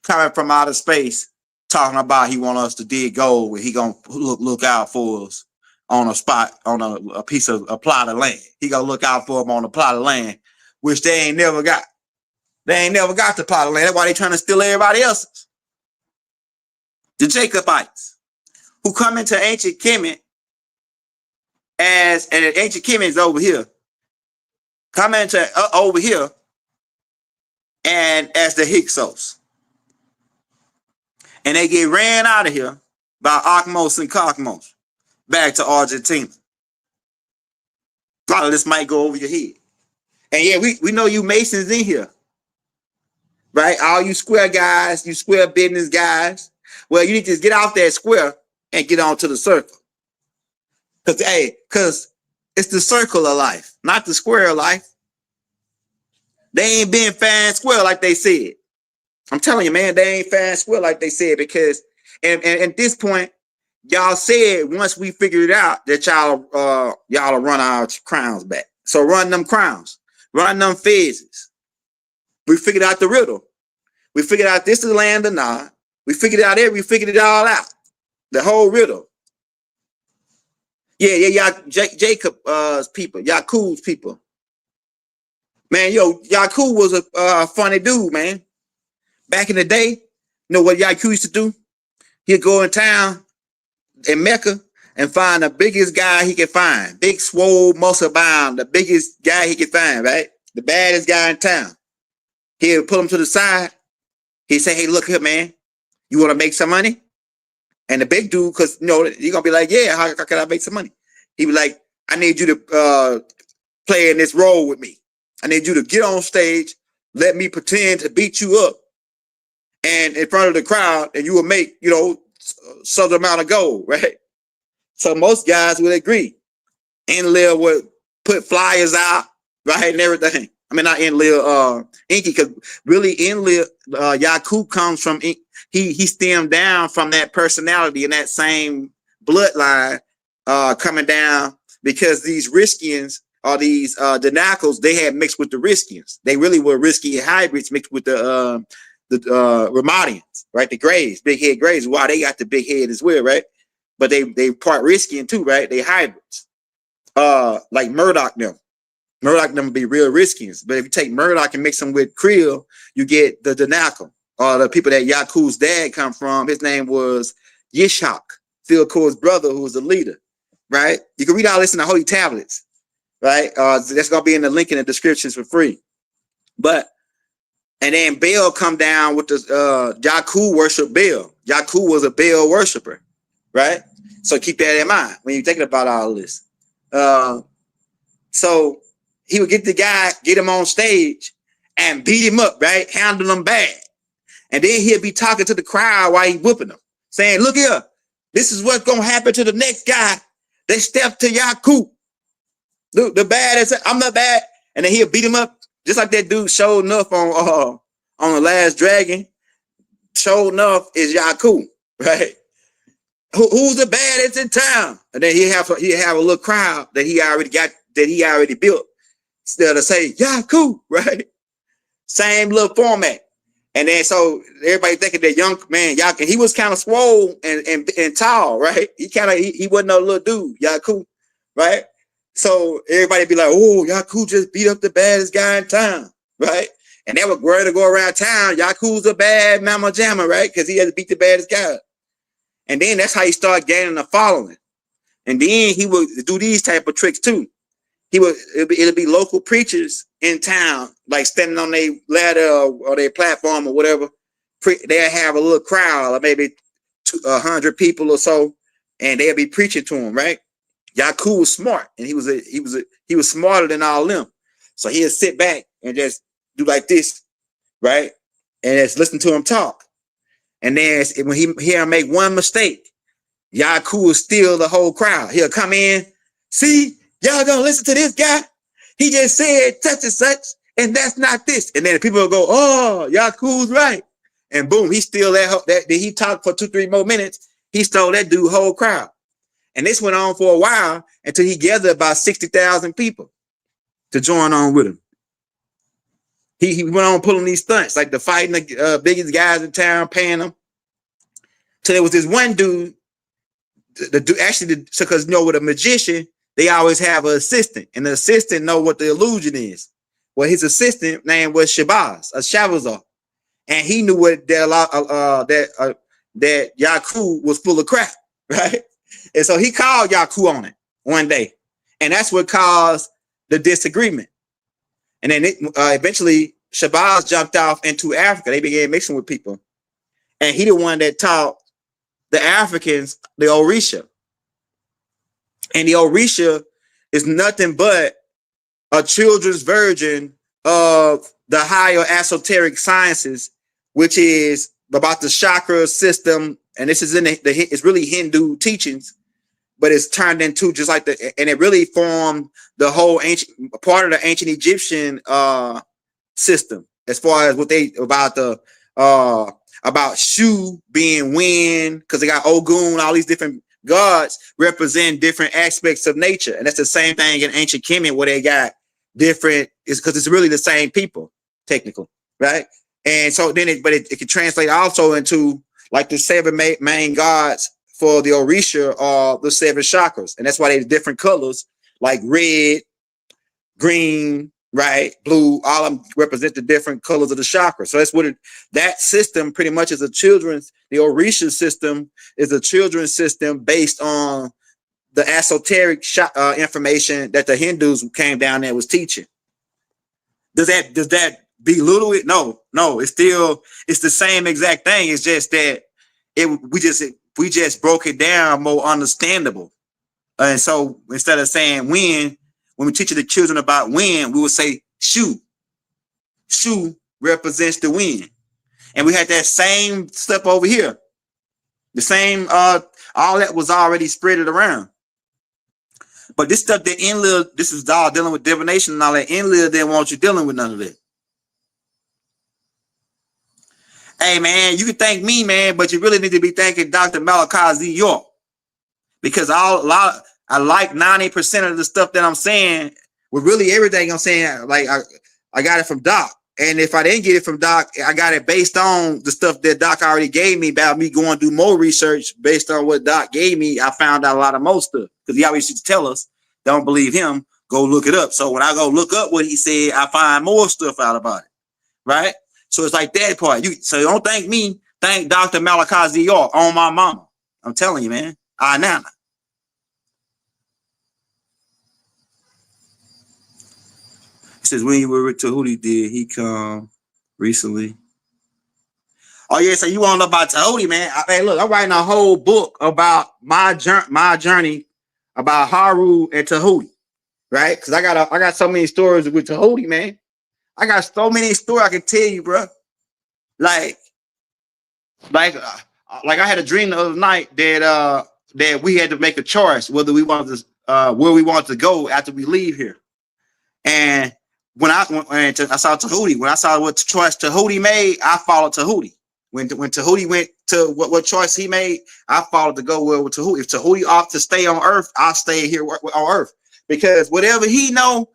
Speaker 1: coming from outer space, talking about he want us to dig gold where he gonna look out for us on a spot, on a piece of a plot of land. He gonna look out for them on a plot of land, which they ain't never got. They ain't never got the plot of land. That's why they trying to steal everybody else's. The Jacobites, who come into ancient Kemet and ancient Kemet is over here, come into over here and as the Hyksos. And they get ran out of here by Akmos and Kakmos back to Argentina. A lot of this might go over your head. And yeah, we know you Masons in here, right? All you square guys, you square business guys. Well, you need to just get off that square and get on to the circle. Because it's the circle of life, not the square of life. They ain't been fair and square like they said. I'm telling you, man, they ain't fair and square like they said, because and at this point, y'all said once we figured it out that y'all will run our crowns back. So run them crowns, run them phases. We figured out the riddle. We figured out this is the land of Nod. We figured it out there. We figured it all out. The whole riddle. Yeah, y'all Jacob people, Yakub's people. Man, yo, Yakub was a funny dude, man. Back in the day, you know what Yakub used to do? He'd go in town in Mecca and find the biggest guy he could find. Big, swole, muscle bound, the biggest guy he could find, right? The baddest guy in town. He'd pull him to the side. He'd say, hey, look here, man. You want to make some money? And the big dude, because, you know, you're going to be like, yeah, how can I make some money? He'd be like, I need you to play in this role with me. I need you to get on stage, let me pretend to beat you up, and in front of the crowd, and you will make, you know, some amount of gold, right? So most guys would agree. Enlil would put flyers out, right, and everything. I mean, not Enlil, Inky, because really Enlil, Yakub comes from, he stemmed down from that personality and that same bloodline coming down, because these Riskians, or these Denacles, they had mixed with the Riskians. They really were Risky hybrids mixed with the Ramadians, right? The Greys, big head Greys. Wow, they got the big head as well, right? But they part Riskian too, right? They hybrids. Like Murdoch them. Murdoch them would be real Riskians. But if you take Murdoch and mix them with Creel, you get the Denacle. The people that Yakub's dad come from, his name was Yishak, Phil Core's brother, who was the leader, right? You can read all this in the Holy Tablets. Right, that's gonna be in the link in the descriptions for free. But and then Baal come down with the Yakub worship Baal. Yakub was a Baal worshiper, right? So keep that in mind when you're thinking about all this. So he would get the guy, get him on stage, and beat him up, right? Handle him bad, and then he'll be talking to the crowd while he whooping them, saying, "Look here, this is what's gonna happen to the next guy. They step to Yakub. Look, the bad is I'm not bad," and then he'll beat him up just like that dude showed enough on The Last Dragon. Showed enough is Yakub, right? Who's the baddest in town? And then he have a little crowd that he already built. Instead of say Yakub, right? Same little format. And then so everybody thinking that young man Yakub, he was kind of swole and tall, right? He wasn't no little dude, Yakub, right? So everybody be like, oh, Yakub just beat up the baddest guy in town, right? And they were going to go around town. Yakub's a bad mama jammer, right? Because he had to beat the baddest guy. And then that's how he started gaining a following. And then he would do these type of tricks too. It'll be local preachers in town, like standing on their ladder or their platform or whatever. They'll have a little crowd, or maybe 100 people or so, and they'll be preaching to him, right? Yakub was smart, and he was smarter than all them. So he'll sit back and just do like this, right? And just listen to him talk. And then when he'll make one mistake, Yakub will steal the whole crowd. He'll come in, see, y'all gonna listen to this guy? He just said such and such, and that's not this. And then the people will go, oh, Yakub's right. And boom, he steal that he talked for 2-3 more minutes. He stole that dude whole crowd. And this went on for a while until he gathered about 60,000 people to join on with him. He went on pulling these stunts, like the fighting the biggest guys in town, paying them. So there was this one dude, because you know, with a magician, they always have an assistant, and the assistant know what the illusion is. Well, his assistant name was Shabazar, and he knew what that Yakub was full of crap, right? And so he called Yakub on it one day, and that's what caused the disagreement. And then eventually Shabazz jumped off into Africa. They began mixing with people, and he the one that taught the Africans the Orisha. And the Orisha is nothing but a children's version of the higher esoteric sciences, which is about the chakra system. And this is in it's really Hindu teachings, but it's turned into just like and it really formed the whole ancient part of the ancient Egyptian system, as far as what they about Shu being wind, because they got Ogun, all these different gods represent different aspects of nature. And that's the same thing in ancient Kemet, where they got different, is because it's really the same people, technically, right? And so then it can translate also into like the seven main gods for the Orisha are the seven chakras. And that's why they're different colors, like red, green, right, blue, all of them represent the different colors of the chakra. So that's what that system pretty much is the Orisha system is a children's system based on the esoteric information that the Hindus came down there was teaching. Does that belittle it? No, it's the same exact thing. It's just that we just broke it down more understandable. And so instead of saying when we teach the children about wind, we would say Shu. Shu represents the wind. And we had that same stuff over here. The same, all that was already spreaded around. But this stuff that Enlil, this is all dealing with divination and all that. Enlil didn't want you dealing with none of that. Hey, man, you can thank me, man, but you really need to be thanking Dr. Malachi Z. York. Because I like 90% of the stuff that I'm saying, with really everything I'm saying, like I got it from Doc. And if I didn't get it from Doc, I got it based on the stuff that Doc already gave me about me going to do more research based on what Doc gave me. I found out a lot of most stuff because he always used to tell us, don't believe him, go look it up. So when I go look up what he said, I find more stuff out about it, right? So it's like that part. So don't thank me, thank Dr. Malachi Z. York on my mama. I'm telling you, man. Now. He says, when you were with Tahuti, did he come recently? Oh, yeah, so you want to know about Tahuti, man. Look, I'm writing a whole book about my journey about Haru and Tahuti, right? Because I got so many stories with Tahuti, man. I got so many stories I can tell you, bro. Like I had a dream the other night that we had to make a choice whether we wanted to where we wanted to go after we leave here. And when I saw Tahuti, when I saw what choice Tahuti made, I followed Tahuti. When Tahuti went to what choice he made, I followed to go with Tahuti. If Tahuti ought to stay on Earth, I'll stay here on Earth, because whatever he know,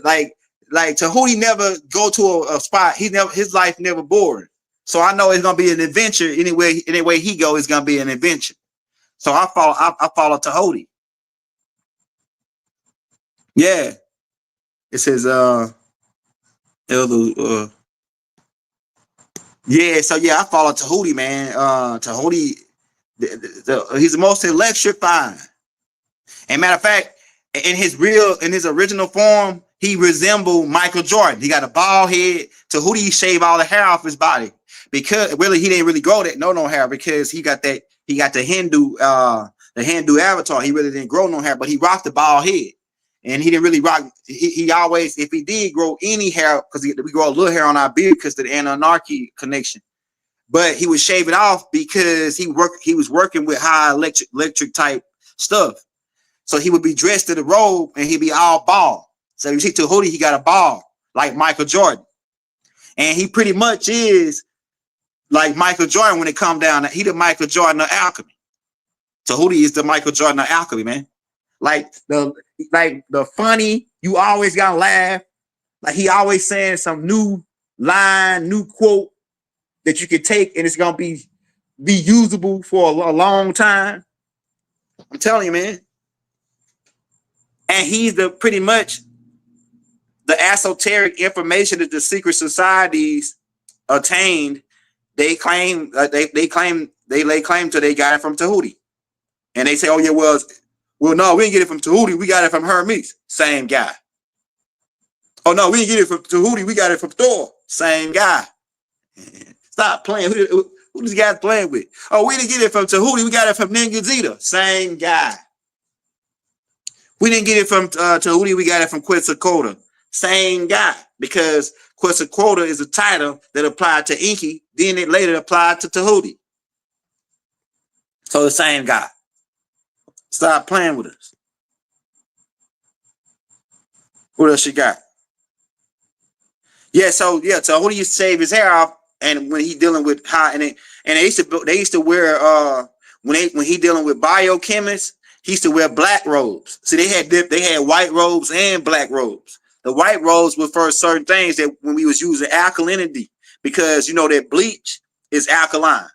Speaker 1: like Tahuti never go to a spot. His life never boring. So I know it's gonna be an adventure anyway he go. It's gonna be an adventure. So I follow Tahuti. Yeah. It says, yeah, so yeah, I follow Tahuti, man. Tahuti, he's the most electrifying. And matter of fact, in his original form, he resembled Michael Jordan. He got a bald head. Tahuti shaved all the hair off his body because really he didn't really grow that no hair because he got the Hindu avatar. He really didn't grow no hair, but he rocked the bald head. And he didn't really rock. He always, if he did grow any hair, because we grow a little hair on our beard because of the Anunnaki connection, but he would shave it off because he was working with high electric type stuff. So he would be dressed in a robe and he'd be all bald. So you see Tahuti, he got a bald like Michael Jordan, and he pretty much is like Michael Jordan when it come down. He the Michael Jordan of alchemy. Tahuti is the Michael Jordan of alchemy, man. Like the funny, you always gotta laugh. Like he always saying some new line, new quote that you can take and it's gonna be usable for a long time. I'm telling you, man. And he's pretty much the esoteric information that the secret societies attained. They claim they lay claim to they got it from Tahuti, and they say, oh yeah, well, no, we didn't get it from Tahuti. We got it from Hermes. Same guy. Oh, no, we didn't get it from Tahuti. We got it from Thor. Same guy. Stop playing. Who this guy's playing with? Oh, we didn't get it from Tahuti. We got it from Ningazita. Same guy. We didn't get it from Tahuti. We got it from Quetzalcoatl. Same guy, because Quetzalcoatl is a title that applied to Inky. Then it later applied to Tahuti. So the same guy. Stop playing with us. What else you got? Yeah, so Tahuti used to shave his hair off, and when he dealing with high, and they used to wear when he dealing with biochemists, he used to wear black robes. See, they had white robes and black robes. The white robes were for certain things that when we was using alkalinity, because you know that bleach is alkaline,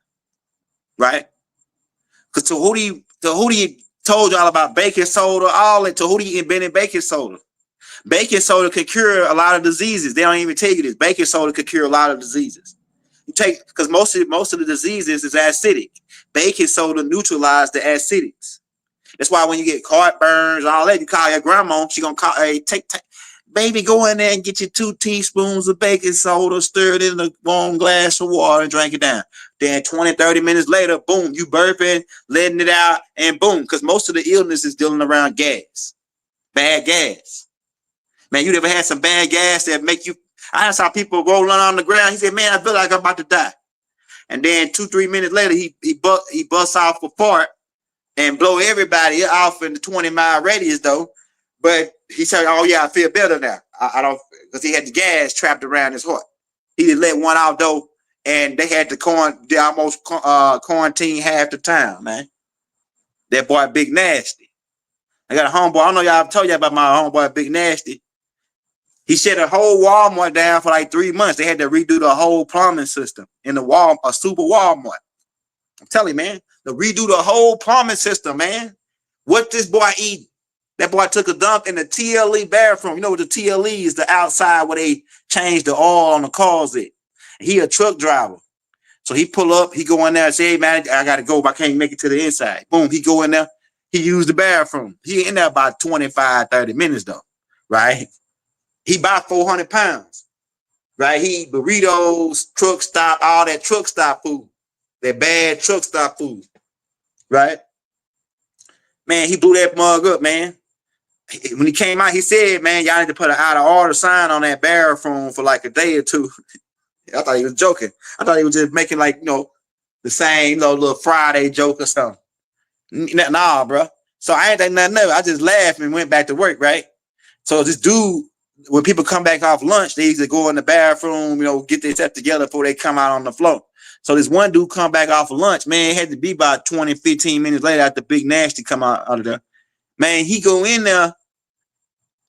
Speaker 1: right? Because Tahuti told y'all about baking soda, all that. Tahuti invented baking soda. Baking soda could cure a lot of diseases. They don't even tell you this. Baking soda could cure a lot of diseases. Because most of the diseases is acidic. Baking soda neutralizes the acidics. That's why when you get heartburns, all that, you call your grandma. She gonna call, hey, baby, go in there and get you 2 teaspoons of baking soda, stir it in a warm glass of water, and drink it down. Then 20, 30 minutes later, boom, you burping, letting it out, and boom, because most of the illness is dealing around gas, bad gas. Man, you ever had some bad gas that make you? I saw people rolling on the ground. He said, "Man, I feel like I'm about to die." And then 2, 3 minutes later, he busts off a fart and blow everybody off in the 20-mile radius, though. But he said, "Oh yeah, I feel better now. I don't," because he had the gas trapped around his heart. He didn't let one out though, and they had to they almost quarantine half the town, man. That boy Big Nasty. I got a homeboy. I don't know y'all told you about my homeboy Big Nasty. He shut a whole Walmart down for like 3 months. They had to redo the whole plumbing system in a super Walmart. I'm telling you, man, to redo the whole plumbing system, man. What this boy eating? That boy took a dump in the TLE bathroom. You know what the TLE is? The outside where they change the oil on the cars at. He a truck driver. So he pull up, he go in there and say, "Hey, man, I got to go, but I can't make it to the inside." Boom, he go in there. He used the bathroom. He in there about 25, 30 minutes, though, right? He about 400 pounds, right? He eat burritos, truck stop, all that truck stop food, that bad truck stop food, right? Man, he blew that mug up, man. When he came out, he said, "Man, y'all need to put an out of order sign on that bathroom for like a day or 2. I thought he was joking. I thought he was just making like, the same little Friday joke or something. Nah, bro. So I ain't think nothing of it. I just laughed and went back to work, right? So this dude, when people come back off lunch, they either go in the bathroom, get their stuff together before they come out on the floor. So this one dude come back off of lunch, man, it had to be about 20, 15 minutes later after Big Nasty come out of there. Man, he go in there,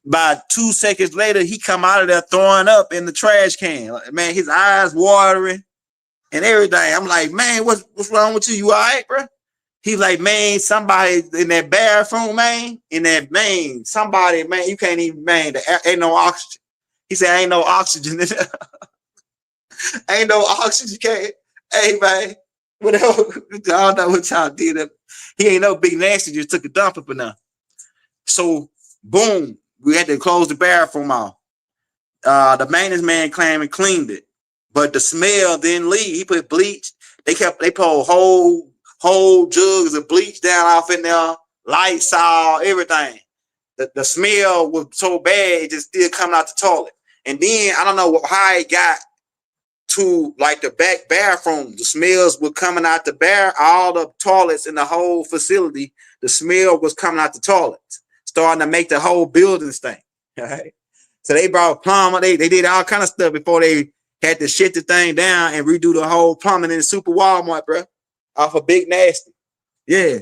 Speaker 1: by 2 seconds later, he come out of there throwing up in the trash can. Man, his eyes watering and everything. I'm like, man, what's wrong with you? You all right, bro? He's like, man, somebody in that bathroom, man, somebody, man, you can't even, man, there ain't no oxygen. He said, ain't no oxygen in there. Ain't no oxygen, can't. Hey, man, whatever. I don't know what y'all did. He ain't no Big Nasty, just took a dump up enough. So, boom, we had to close the bathroom off. The maintenance man came and cleaned it, but the smell didn't leave. He put bleach. They put whole jugs of bleach down off in there, Lysol, everything. The smell was so bad, it just still coming out the toilet. And then I don't know how it got to like the back bathroom. The smells were coming out all the toilets in the whole facility. The smell was coming out the toilets, starting to make the whole building stink. All right. So they brought plumber. They did all kind of stuff before they had to shut the thing down and redo the whole plumbing in the super Walmart, bro. Off of Big Nasty. Yeah.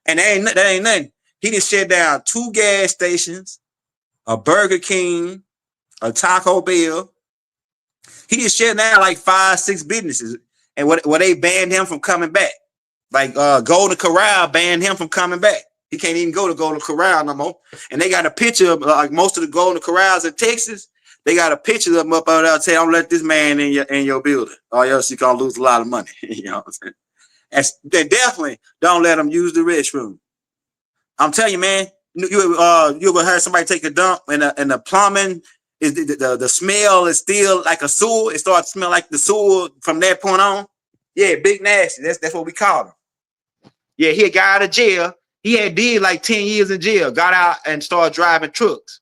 Speaker 1: And that ain't nothing. He just shut down 2 gas stations, a Burger King, a Taco Bell. He just shut down like 5, 6 businesses. And what they banned him from coming back. Like Golden Corral banned him from coming back. He can't even go to Golden Corral no more. And they got a picture of like most of the Golden Corrals in Texas. They got a picture of them up out there saying, "Don't let this man in your building, or else you're gonna lose a lot of money." You know what I'm saying? And they definitely don't let them use the restroom. I'm telling you, man. You ever heard somebody take a dump and the plumbing is the smell is still like a sewer? It starts to smell like the sewer from that point on. Yeah, Big Nasty. That's what we call him. Yeah, he got out of jail.
Speaker 2: He had did like 10 years in jail, got out and started driving trucks.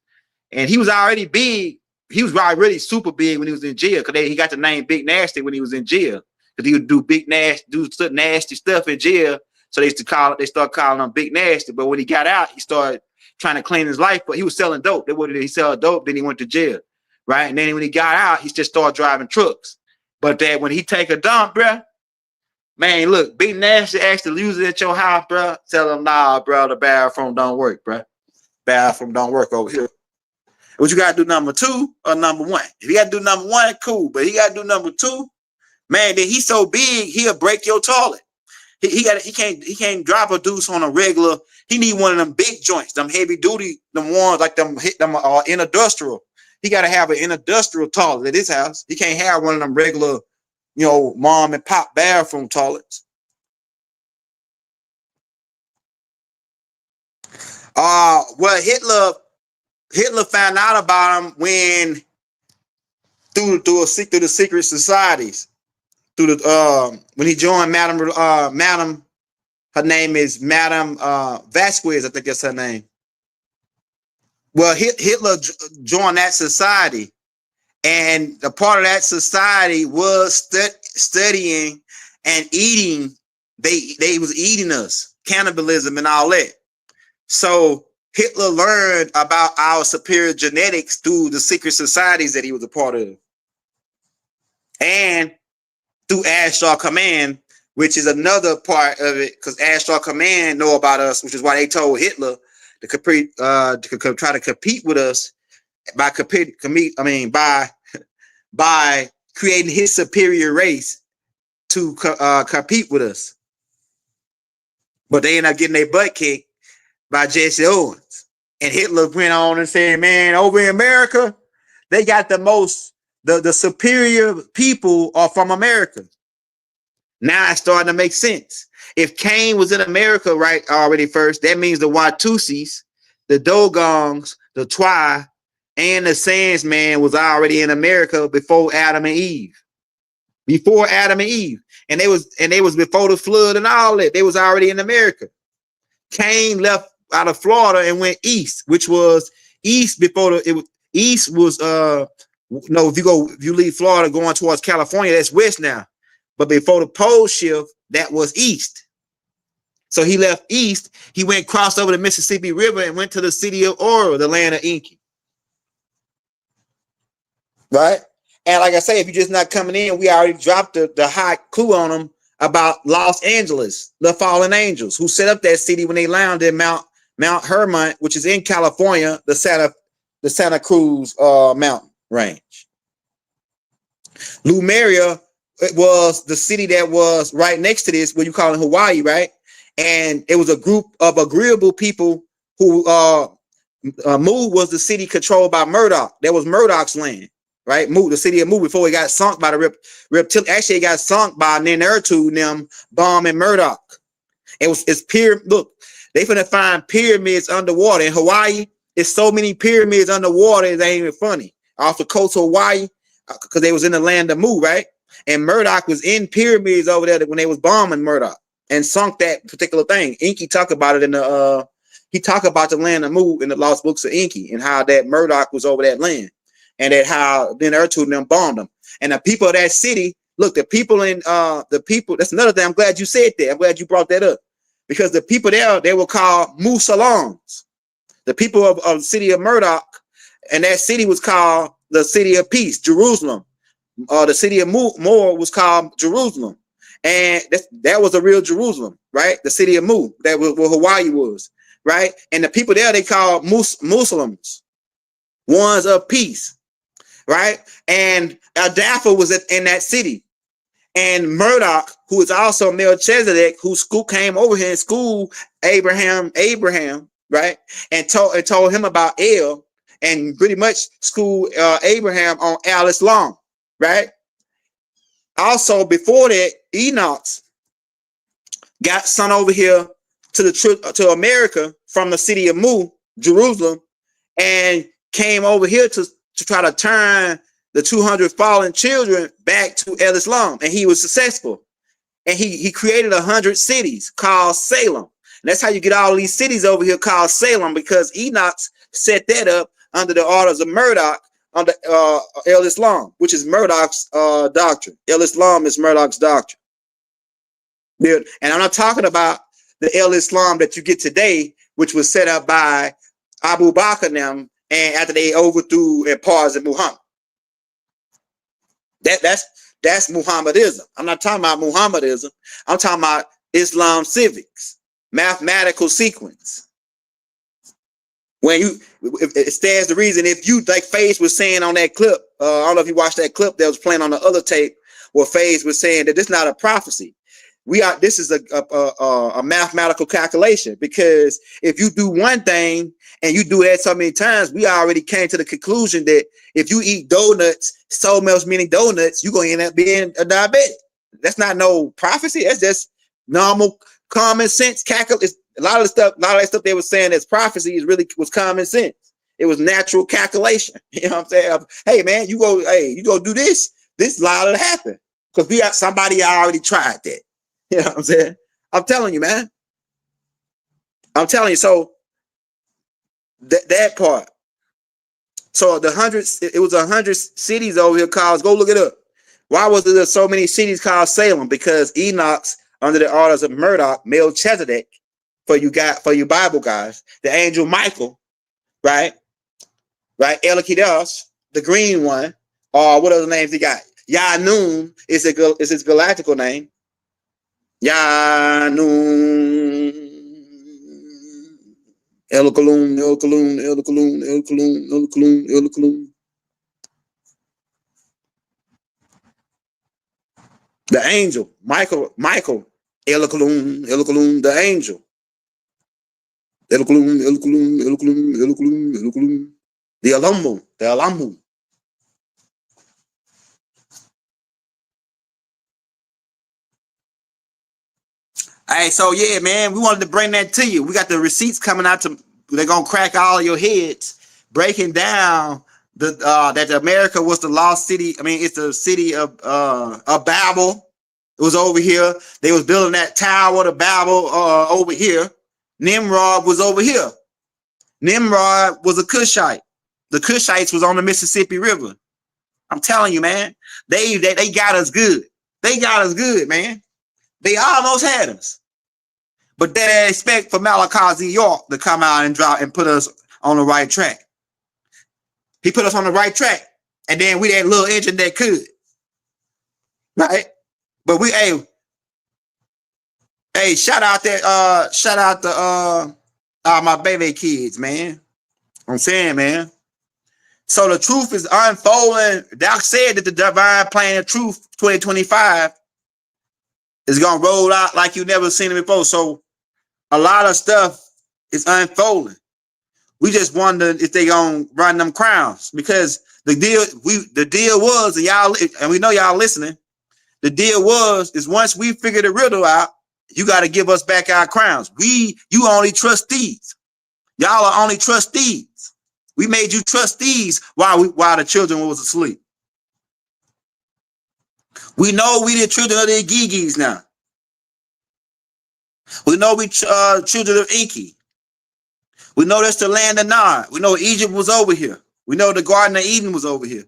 Speaker 2: And he was already big. He was already super big when he was in jail, because he got the name Big Nasty when he was in jail. Because he would do nasty stuff in jail. So they started calling him Big Nasty. But when he got out, he started trying to clean his life. But he was selling dope. He sold dope, then he went to jail. Right. And then when he got out, he just started driving trucks. But that when he take a dump, bruh, man, look, Big Nasty actually use it at your house, bruh. Tell him, nah, bro, the bathroom don't work, bruh. Bathroom don't work over here. What you gotta do, number 2 or number 1? If you gotta do number 1, cool. But he gotta do number 2, man, then he's so big, he'll break your toilet. He can't drop a deuce on a regular. He need one of them big joints, them heavy duty, them ones like them industrial. He gotta have an industrial toilet at his house. He can't have one of them regular, mom and pop bathroom toilets. Well, Hitler found out about him when through the secret societies, when he joined Madame, her name is Madame Vasquez, I think that's her name. Well, Hitler joined that society, and a part of that society was studying and eating. They was eating us, cannibalism and all that. So Hitler learned about our superior genetics through the secret societies that he was a part of, and through Astral Command, which is another part of it, because Astral Command know about us, which is why they told Hitler to try to compete with us by creating his superior race to compete with us. But they ended up getting their butt kicked by Jesse Owens. And Hitler went on and said, man, over in America, they got the superior people are from America. Now it's starting to make sense. If Cain was in America right already first, that means the Watusis, the Dogongs, the Twa, and the Sandsman was already in America before Adam and Eve. Before Adam and Eve. And they was before the flood and all that. They was already in America. Cain left out of Florida and went east, which was east before east was if you leave Florida going towards California, that's west now. But before the pole shift, that was east. So he left east. He crossed over the Mississippi River and went to the city of Oro, the land of Inky. Right? And like I say, if you're just not coming in, we already dropped the hot clue on them about Los Angeles, the fallen angels, who set up that city when they landed in Mount Hermon, which is in California, the Santa Cruz mountain range. Lumeria, it was the city that was right next to this, what you call in Hawaii, right? And it was a group of agreeable people who Mu was the city controlled by Murdoch. That was Murdoch's land, right? Mu, the city of Mu, before it got sunk by the reptilian. Actually, it got sunk by Ninurtu, them Bomb and Murdoch. Look, they finna find pyramids underwater in Hawaii. It's so many pyramids underwater, it ain't even funny. Off the coast of Hawaii, because they was in the land of Mu, right? And Murdoch was in pyramids over there when they was bombing Murdoch and sunk that particular thing. Inky talk about it he talk about the land of Mu in the Lost Books of Inky and how that Murdoch was over that land and that how then Ertu and them bombed them. And the people of that city, look, that's another thing. I'm glad you said that. I'm glad you brought that up, because the people there, they were called Mu Salons. The people of the city of Murdoch, and that city was called the City of Peace, Jerusalem. The city of Mu was called Jerusalem. And that was a real Jerusalem, right? The city of Mu, that was where Hawaii was, right? And the people there, they called Muslims, ones of peace, right? And Adapha was in that city. And Murdoch, who is also Melchizedek, who came over here and schooled Abraham, right? And told him about El, and pretty much schooled Abraham on Al-Islam, right? Also, before that, Enoch got sent over here to America from the city of Mu, Jerusalem, and came over here to try to turn the 200 fallen children back to Al-Islam, and he was successful. And he created 100 cities called Salem. And that's how you get all these cities over here called Salem, because Enoch set that up under the orders of Murdoch under El Islam, which is Murdoch's doctrine. El Islam is Murdoch's doctrine. And I'm not talking about the El Islam that you get today, which was set up by Abu Bakr and them, and after they overthrew and paused Muhammad. That's Muhammadism. I'm not talking about Muhammadism. I'm talking about Islam civics, mathematical sequence. When it stands to reason, if you, like FaZe was saying on that clip, I don't know if you watched that clip that was playing on the other tape, where FaZe was saying that this is not a prophecy. This is a mathematical calculation, because if you do one thing and you do that so many times, we already came to the conclusion that if you eat donuts, so many donuts, you're going to end up being a diabetic. That's not no prophecy. That's just normal common sense calculation. A lot of that stuff they were saying as prophecy was common sense. It was natural calculation. You know what I'm saying? Hey man, you go do this. This is liable to happen because we got somebody already tried that. You know what I'm saying? I'm telling you, man. I'm telling you. So that part. So it was 100 cities over here called. Go look it up. Why was there so many cities called Salem? Because Enoch's under the orders of Murdoch, Melchizedek, for you Bible guys, the angel Michael, right? Elikidos, the green one, or what other names he got? Yanun is his galactical name. Yanun, Elkalun. The angel, Michael, Elkalun, the angel. Elkalun, the Alamu. Hey, so yeah, man, we wanted to bring that to you. We got the receipts coming out they're gonna crack all your heads, breaking down that America was the lost city. I mean, it's the city of Babel. It was over here. They was building that tower to Babel over here. Nimrod was over here. Nimrod was a Cushite. The Cushites was on the Mississippi River. I'm telling you, man, they got us good. They got us good, man. They almost had us. But they expect for Malachi Z. York to come out and drop and put us on the right track. He put us on the right track. And then we that little engine that could. Right? But shout out to my baby kids, man. I'm saying, man. So the truth is unfolding. Doc said that the divine plan of truth 2025 is gonna roll out like you never seen it before. So a lot of stuff is unfolding. We just wonder if they gonna run them crowns, because the deal was, and we know y'all listening. The deal is once we figure the riddle out, you got to give us back our crowns. You only trustees. Y'all are only trustees. We made you trustees while the children was asleep. We know we the children of the Igigis now. We know we children of Enki. We know that's the land of Nod. We know Egypt was over here. We know the Garden of Eden was over here.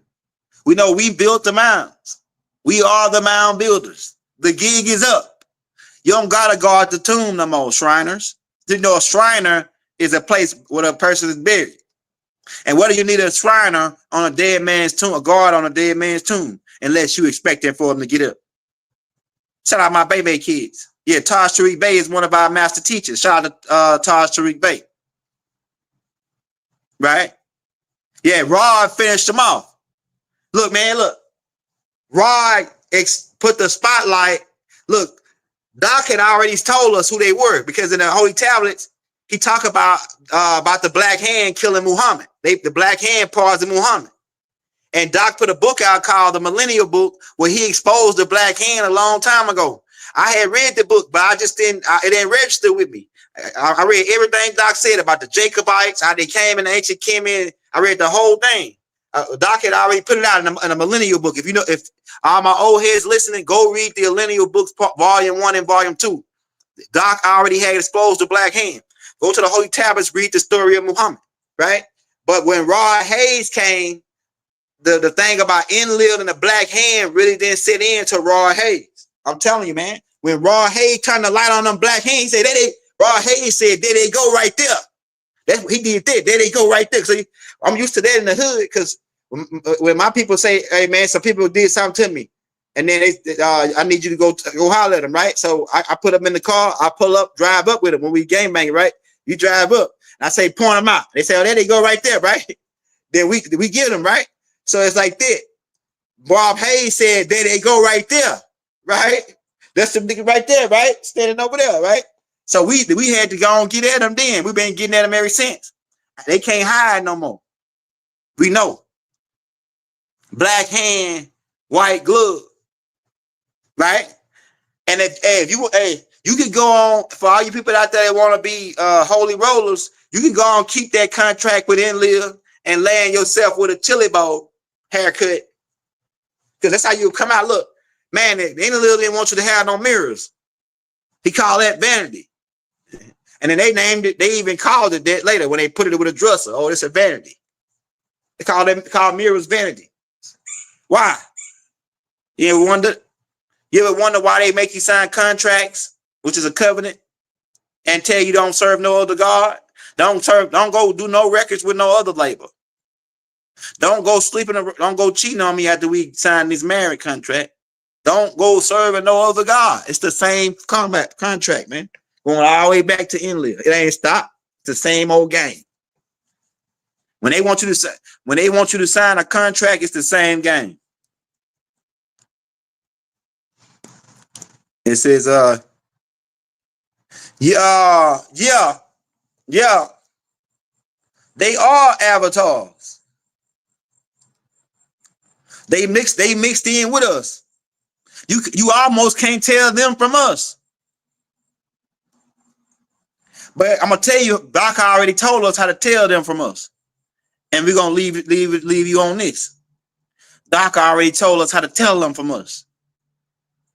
Speaker 2: We know we built the mounds. We are the mound builders. The gig is up. You don't gotta guard the tomb no more, Shriners. You know, a Shriner is a place where a person is buried. And what do you need a Shriner on a dead man's tomb, a guard on a dead man's tomb, unless you expect that for them to get up? Shout out my baby kids. Yeah, Taj Tariq Bey is one of our master teachers. Shout out to Taj Tariq Bey. Right? Yeah, Rod finished them off. Look, man, look. Rod put the spotlight. Look, Doc had already told us who they were, because in the Holy Tablets, he talked about the Black Hand killing Muhammad. The Black Hand paused Muhammad. And Doc put a book out called the Millennial Book, where he exposed the Black Hand a long time ago. I had read the book, but it didn't register with me. I read everything Doc said about the Jacobites, how they came in the ancient Kemet. I read the whole thing. Doc had already put it out in a Millennial Book. If all my old heads listening, go read the Millennial Books, Volume 1 and Volume 2. Doc already had exposed the black hand. Go to the Holy Tablets, read the story of Muhammad, right? But when Rod Hayes came, the thing about Enlil and the black hand really didn't sit into Rod Hayes. I'm telling you, man. When Rod Hayes turned the light on them black hands, he said, Rod Hayes said, there they go right there. That's what he did there. There they go right there. So I'm used to that in the hood because when my people say, hey, man, some people did something to me. And then I need you to go holler at them, right? So I put them in the car. I pull up, drive up with them when we game banging, right? You drive up. And I say, point them out. They say, oh, there they go right there, right? Then we get them, right? So it's like that. Bob Hayes said, there they go right there, right? That's the nigga right there, right? Standing over there, right? So we had to go and get at them then. We've been getting at them ever since. They can't hide no more. We know. Black hand, white glove. Right? And if you can go on, for all you people out there that want to be holy rollers, you can go on keep that contract with Enlil and land yourself with a chili bowl haircut. Because that's how you come out. Look, man, Enlil didn't want you to have no mirrors. He called that vanity. And then they named it, they even called it that later when they put it with a dresser. Oh, it's a vanity. They called mirrors vanity. Why? You ever wonder why they make you sign contracts, which is a covenant, and tell you don't serve no other God? Don't go do no records with no other label. Don't go don't go cheating on me after we sign this marriage contract. Don't go serving no other God. It's the same contract, man. Going all the way back to Enlil. It ain't stopped. It's the same old game. When they want you to sign a contract, it's the same game. It says, yeah. They are avatars. They mixed in with us. You almost can't tell them from us. But I'm gonna tell you, Doc already told us how to tell them from us. And we're gonna leave you on this. Doc already told us how to tell them from us.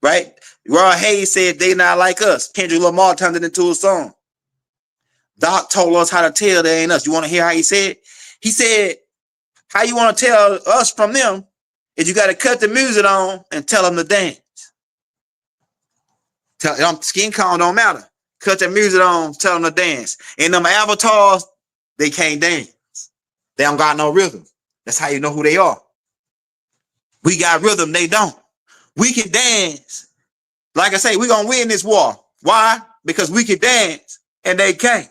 Speaker 2: Right? Rod Hayes said they not like us. Kendrick Lamar turned it into a song. Doc told us how to tell they ain't us. You want to hear how he said? He said, how you want to tell us from them is you got to cut the music on and tell them to dance. Tell them skin color don't matter. Cut the music on, tell them to dance. And them avatars, they can't dance. They don't got no rhythm. That's how you know who they are. We got rhythm, they don't. We can dance. Like I say, we're going to win this war. Why? Because we can dance and they can't.